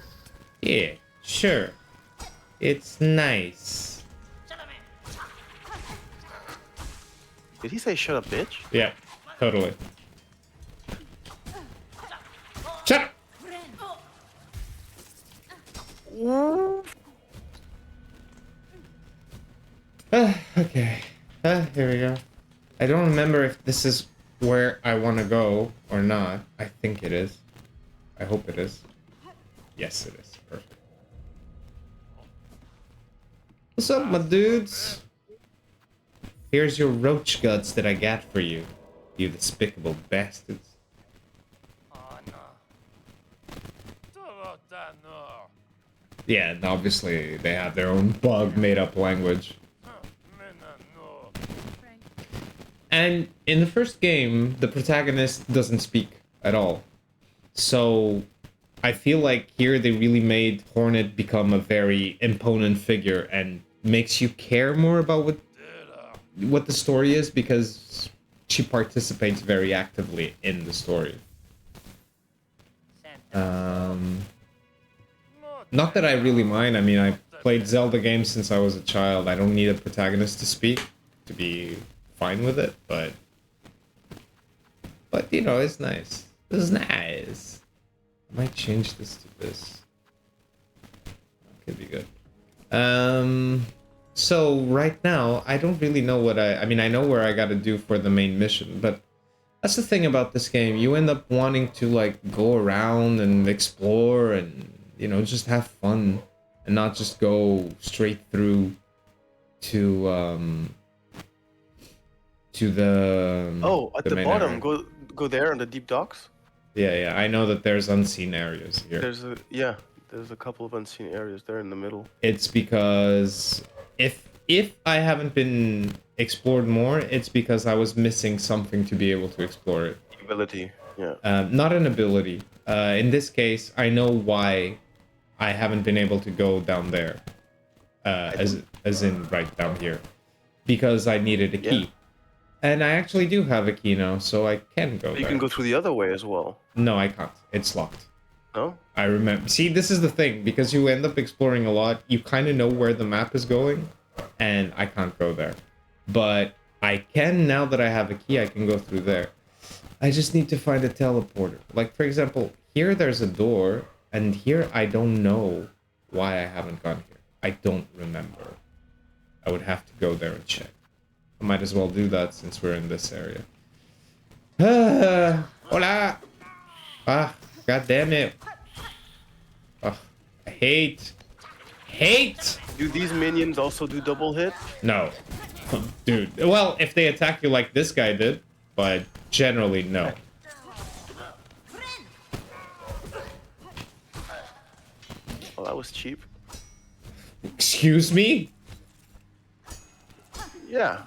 Yeah, sure. It's nice. Did he say shut up, bitch? Yeah, totally. Shut up! Okay. Here we go. I don't remember if this is where I want to go or not. I think it is. I hope it is. Yes, it is. Perfect. What's up, my dudes? Here's your roach guts that I got for you. You despicable bastards. Yeah, and obviously they have their own bug made-up language. And in the first game, the protagonist doesn't speak at all. So I feel like here they really made Hornet become a very imponent figure and makes you care more about what the story is because she participates very actively in the story. Not that I really mind. I mean, I played Zelda games since I was a child. I don't need a protagonist to speak to be fine with it, but you know, it's nice. This is nice. I might change this to this. Could be good. So right now I don't really know what I mean, I know where I gotta do for the main mission, but that's the thing about this game. You end up wanting to like go around and explore and, you know, just have fun and not just go straight through to the At the bottom, area. go there in the deep docks. Yeah, I know that there's unseen areas here. There's a couple of unseen areas there in the middle. It's because if I haven't been explored more, it's because I was missing something to be able to explore it. Ability, yeah. Not an ability. In this case, I know why I haven't been able to go down there. As in right down here. Because I needed a key. Yeah. And I actually do have a key now, so I can go there. You can go through the other way as well. No, I can't. It's locked. No? I remember. See, this is the thing. Because you end up exploring a lot, you kind of know where the map is going. And I can't go there. But I can, now that I have a key, I can go through there. I just need to find a teleporter. Like, for example, here there's a door. And here I don't know why I haven't gone here. I don't remember. I would have to go there and check. I might as well do that since we're in this area. Hola! Ah, god damn it. Oh, I hate. Do these minions also do double hit? No. Dude. Well, if they attack you like this guy did, but generally no. Oh, that was cheap. Excuse me? Yeah,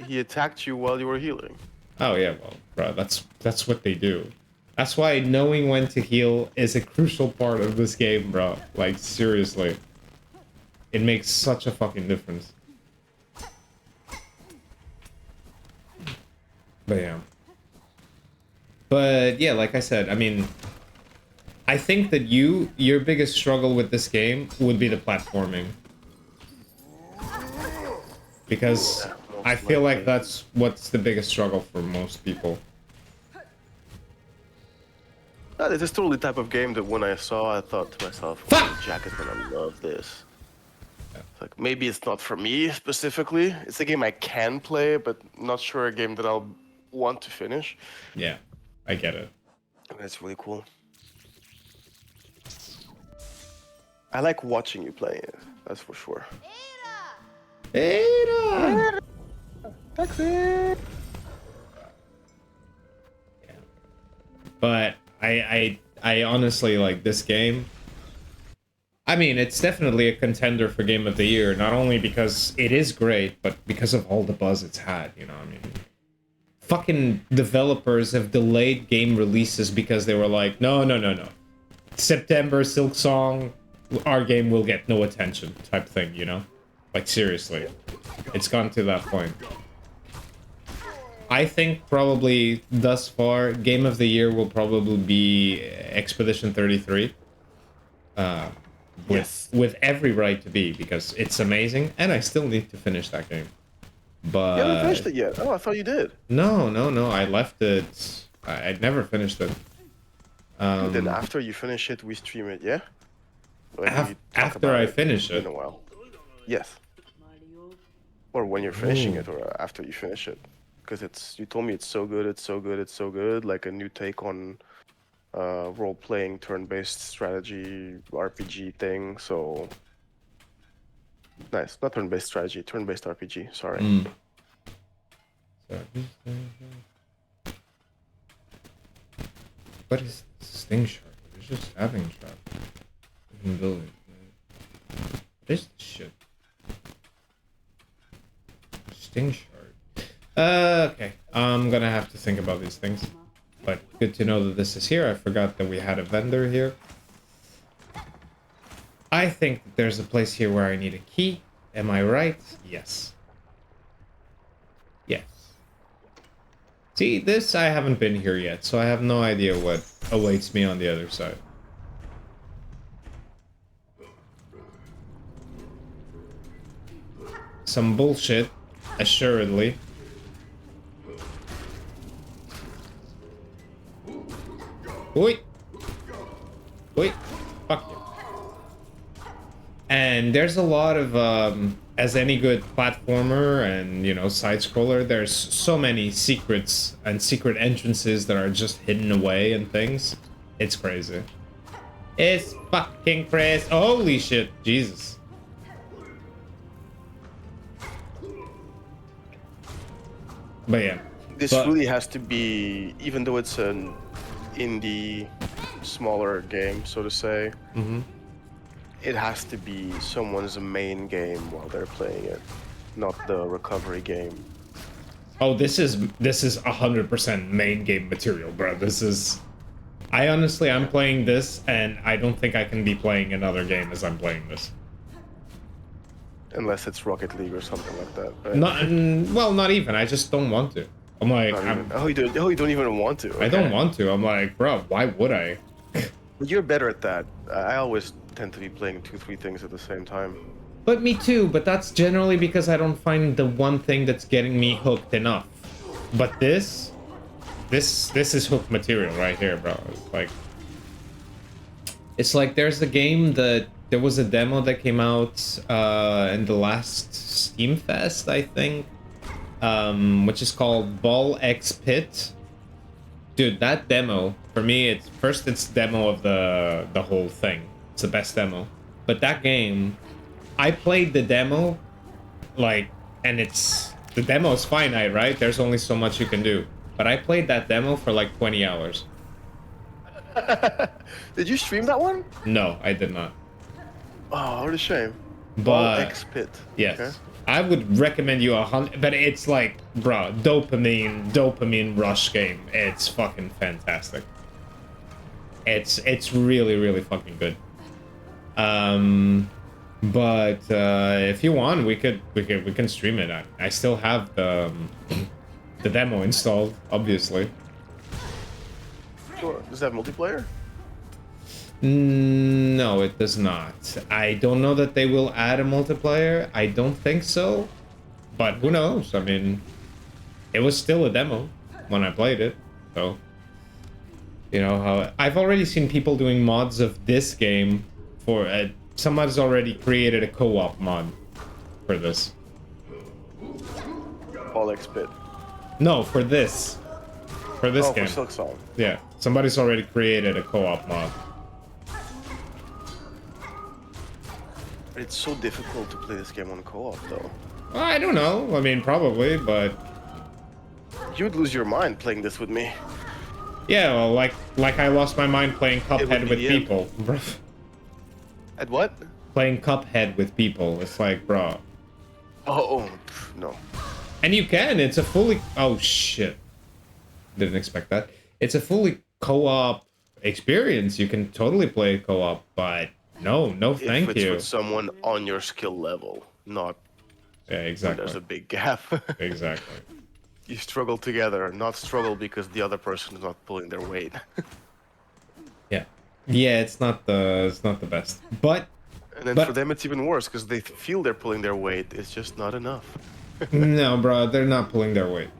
he attacked you while you were healing. Oh yeah, well, bro, that's what they do. That's why knowing when to heal is a crucial part of this game, bro. Like, seriously. It makes such a fucking difference. But yeah. But yeah, like I said, I mean, I think that your biggest struggle with this game would be the platforming. Because I feel like that's what's the biggest struggle for most people. This is totally the type of game that when I saw, I thought to myself, Fuck! oh, Jack is gonna love this. It's like, maybe it's not for me specifically. It's a game I can play, but not sure a game that I'll want to finish. Yeah, I get it. And that's really cool. I like watching you play it. That's for sure. Ada! Taxi. But I honestly like this game. I mean, it's definitely a contender for Game of the Year, not only because it is great, but because of all the buzz it's had, you know, I mean... Fucking developers have delayed game releases because they were like, no. September, Silksong, our game will get no attention, type thing, you know? Like, seriously. It's gone to that point. I think probably, thus far, Game of the Year will probably be Expedition 33. Yes. With every right to be, because it's amazing, and I still need to finish that game. But... You haven't finished it yet. Oh, I thought you did. No, I left it... I never finished it. Then after you finish it, we stream it, yeah? After I finish it. In a while. Yes. Or when you're finishing it, or after you finish it. Because it's... You told me it's so good, it's so good, it's so good. Like a new take on role-playing, turn-based strategy, RPG thing, so... Nice. Not turn-based strategy, turn-based RPG, sorry. What is Sting Shark? It's just having trap. You can build it. What is this shit? Sting Shark. Okay. I'm gonna have to think about these things. But good to know that this is here. I forgot that we had a vendor here. I think that there's a place here where I need a key. Am I right? Yes. Yes. See, this, I haven't been here yet, so I have no idea what awaits me on the other side. Some bullshit, assuredly. Oi! Oi! Fuck you. And there's a lot of, as any good platformer and, you know, side-scroller, there's so many secrets and secret entrances that are just hidden away and things. It's crazy. It's fucking crazy. Holy shit, Jesus. But yeah. This really has to be, even though it's an indie, smaller game, so to say, it has to be someone's main game while they're playing it, not the recovery game. Oh, this is 100% main game material, bro. This is... I'm playing this, and I don't think I can be playing another game as I'm playing this. Unless it's Rocket League or something like that, right? Not even. I just don't want to. I'm like... you don't even want to. Okay. I don't want to. I'm like, bro, why would I? But you're better at that. I always tend to be playing 2-3 things at the same time. But me too, but that's generally because I don't find the one thing that's getting me hooked enough. But this is hook material right here, bro. It's like there's a game that there was a demo that came out in the last Steam Fest, I think, which is called Ball X Pit. Dude, that demo, for me, it's demo of the whole thing. It's the best demo. But that game, I played the demo, like, and the demo is finite, right? There's only so much you can do. But I played that demo for like 20 hours. Did you stream that one? No, I did not. Oh, what a shame. But Ball X Pit. Yes. Okay. I would recommend you 100, but it's like, bro, dopamine rush game. It's fucking fantastic. It's really, really fucking good. But if you want, we can stream it. I still have the demo installed, obviously. Sure. Does that have multiplayer? No, it does not. I don't know that they will add a multiplayer. I don't think so. But who knows? I mean, it was still a demo when I played it. So, you know how... I've already seen people doing mods of this game for... somebody's already created a co-op mod for this. Ball X Pit. No, for this. For this game. For Silksong. Yeah, somebody's already created a co-op mod. It's so difficult to play this game on co-op, though. Well, I don't know. I mean, probably, but You'd lose your mind playing this with me. yeah, well, like I lost my mind playing would Cuphead be with the end. people. At what? Playing Cuphead with people. It's like, bro. No. And you can. It's a fully. Oh shit! Didn't expect that. It's a fully co-op experience. You can totally play co-op, but no, thank If it's you. with someone on your skill level, not Yeah, when exactly. there's a big gap. Exactly. You struggle together, not struggle because the other person is not pulling their weight. Yeah. Yeah, it's not the best, but And then But- for them it's even worse because they feel they're pulling their weight. It's just not enough. no, bro, they're not pulling their weight.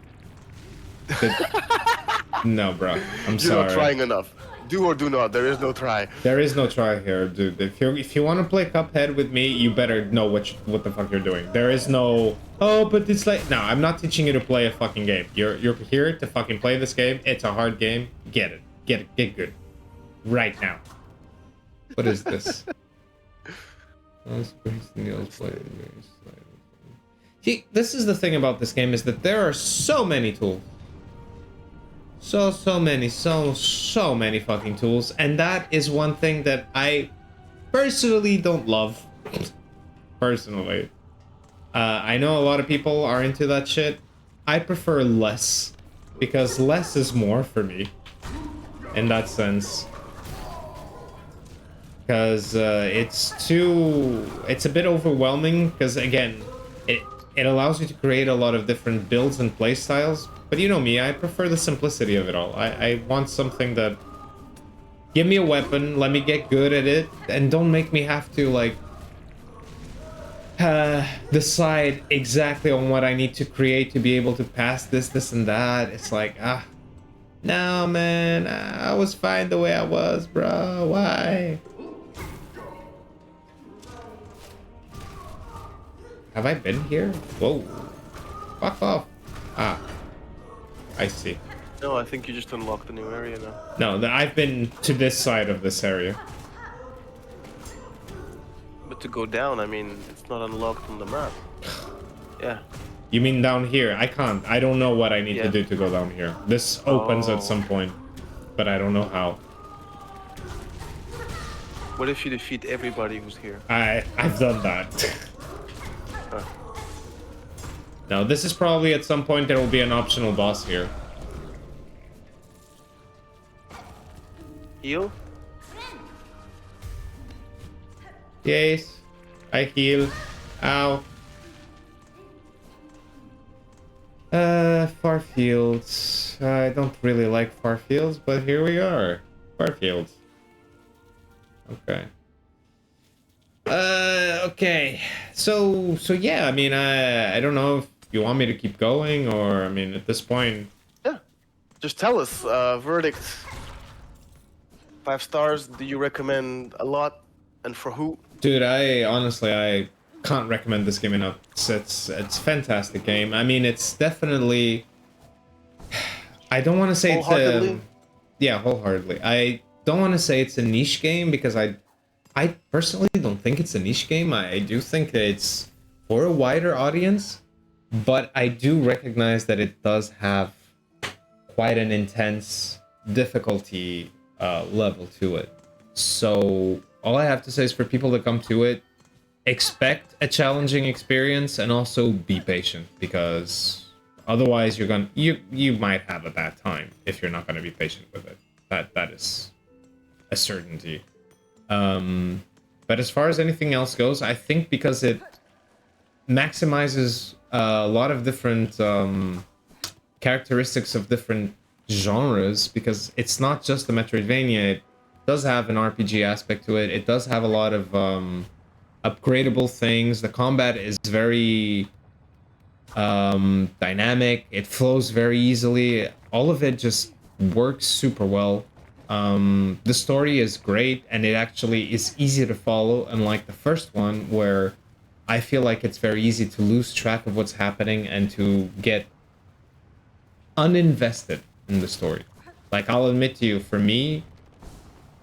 No, bro, I'm You're sorry. not trying enough. Do or do not. There is no try. There is no try here, dude. If you want to play Cuphead with me, you better know what the fuck you're doing. There is no, oh, but it's like, no, I'm not teaching you to play a fucking game. You're here to fucking play this game. It's a hard game. Get good, right now. What is this? See, this is the thing about this game, is that there are so many tools. So many fucking tools, and that is one thing that I personally don't love. Personally. I know a lot of people are into that shit. I prefer less, because less is more for me, in that sense. Because it's a bit overwhelming, because again, it allows you to create a lot of different builds and play styles. But you know me, I prefer the simplicity of it all. I want something that... Give me a weapon, let me get good at it, and don't make me have to, like... decide exactly on what I need to create to be able to pass this, and that. It's like, no, man, I was fine the way I was, bro. Why? Have I been here? Whoa. Fuck off. I see. No, I think you just unlocked a new area now. No, I've been to this side of this area. But to go down, I mean, it's not unlocked on the map. Yeah. You mean down here? I can't. I don't know what I need to Yeah. do to go down here. This opens Oh. at some point, but I don't know how. What if you defeat everybody who's here? I've done that. No, this is probably at some point there will be an optional boss here. Heal? Yes, I heal. Ow. Far fields. I don't really like far fields, but here we are. Far fields. Okay. Okay. So yeah, I mean, I don't know if you want me to keep going, or, I mean, at this point... Yeah. Just tell us, verdict. 5 stars, do you recommend a lot? And for who? Dude, I can't recommend this game enough. It's a fantastic game. I mean, it's definitely... I don't want to say it's Wholeheartedly? Yeah, wholeheartedly. I don't want to say it's a niche game, because I personally don't think it's a niche game. I do think that it's for a wider audience, but I do recognize that it does have quite an intense difficulty level to it. So all I have to say is, for people that come to it, expect a challenging experience, and also be patient, because otherwise you might have a bad time if you're not going to be patient with it. That is a certainty. But as far as anything else goes, I think because it maximizes a lot of different characteristics of different genres, because it's not just a Metroidvania. It does have an RPG aspect to it. It does have a lot of upgradable things. The combat is very dynamic. It flows very easily. All of it just works super well. The story is great, and it actually is easy to follow, unlike the first one, where I feel like it's very easy to lose track of what's happening and to get uninvested in the story. Like, I'll admit to you, for me,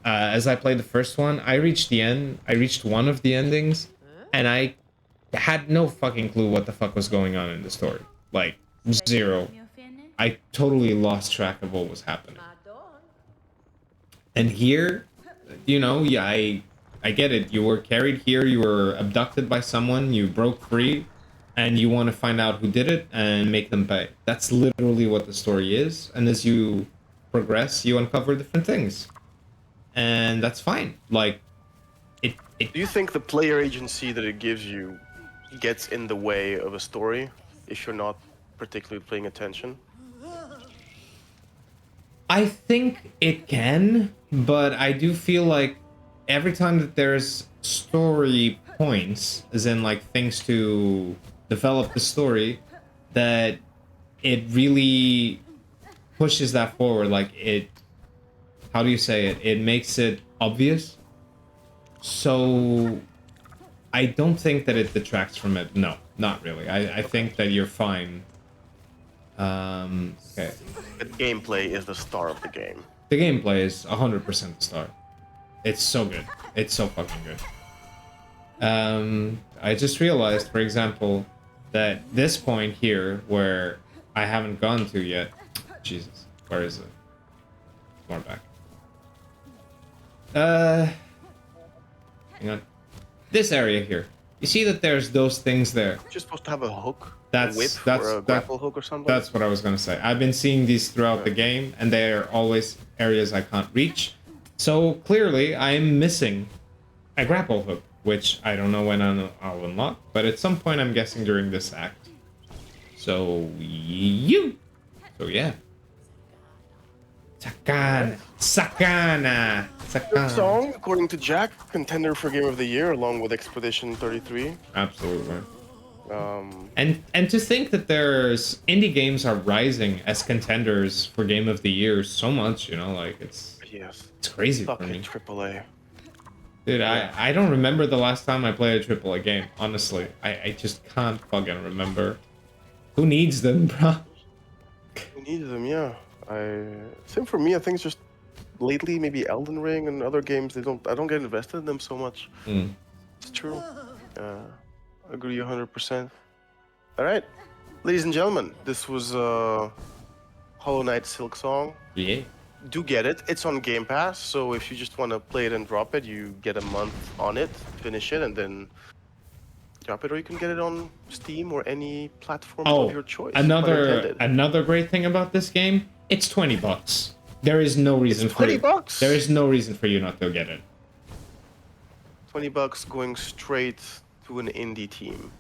as I played the first one, I reached the end. I reached one of the endings, and I had no fucking clue what the fuck was going on in the story. Like, zero. I totally lost track of what was happening. And here, you know, yeah, I get it. You were carried here, you were abducted by someone, you broke free, and you want to find out who did it and make them pay. That's literally what the story is. And as you progress, you uncover different things. And that's fine. Like, Do you think the player agency that it gives you gets in the way of a story if you're not particularly paying attention? I think it can, but I do feel like every time that there's story points, as in like things to develop the story, that it really pushes that forward. Like it, how do you say it? It makes it obvious. So I don't think that it detracts from it. No, not really. I think that you're fine. Okay. The gameplay is the star of the game. The gameplay is 100% the star. It's so good. It's so fucking good. I just realized, for example, that this point here, where I haven't gone to yet... Jesus, where is it? More back. Hang on. This area here. You see that there's those things there. You're supposed to have a hook, That's a whip, or a grapple hook or something? That's what I was gonna say. I've been seeing these throughout the game, and they are always areas I can't reach. So clearly, I'm missing a grapple hook, which I don't know when I'll unlock, but at some point, I'm guessing during this act. So yeah. Sakana. Song, according to Jack, contender for Game of the Year, along with Expedition 33. Absolutely. And to think that there's indie games are rising as contenders for Game of the Year so much, you know, like it's crazy for me. AAA. Dude, I don't remember the last time I played a AAA game, honestly. I just can't fucking remember. Who needs them, bro? Who needs them, yeah. Same for me, I think it's just lately maybe Elden Ring and other games, I don't get invested in them so much. It's true. Agree 100%. All right, ladies and gentlemen, this was Hollow Knight Silksong. Yeah. Do get it. It's on Game Pass, so if you just want to play it and drop it, you get a month on it, finish it, and then drop it, or you can get it on Steam or any platform of your choice. Another great thing about this game, it's $20. There is no reason for $20. There is no reason for you not to get it. $20 going straight to an indie team.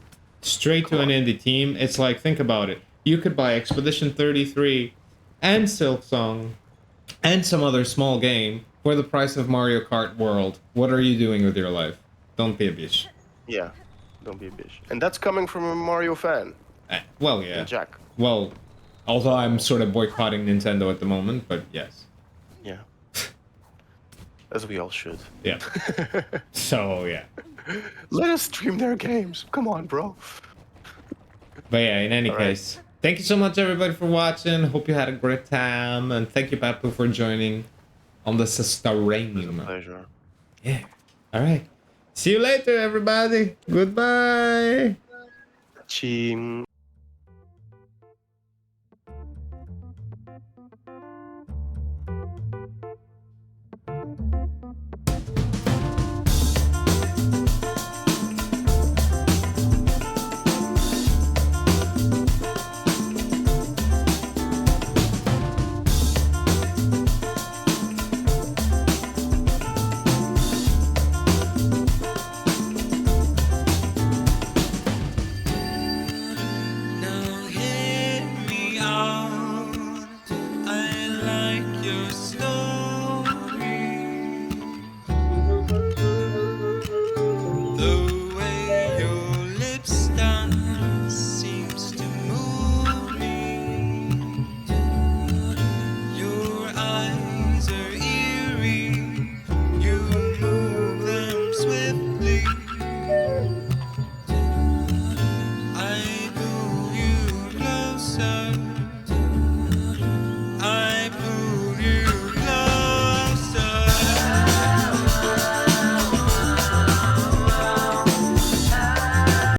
Straight to an indie team. It's like, think about it. You could buy Expedition 33 and Silksong and some other small game for the price of Mario Kart World. What are you doing with your life? Don't be a bitch. Yeah, don't be a bitch. And that's coming from a Mario fan. Well, yeah. And Jack. Well, although I'm sort of boycotting Nintendo at the moment, but yes. Yeah. As we all should. Yeah. So, yeah. Let us stream their games. Come on, bro. But yeah, in any case, thank you so much, everybody, for watching. Hope you had a great time. And thank you, Papu, for joining on the Sistarium. It was a pleasure. Yeah. All right. See you later, everybody. Goodbye. Chim.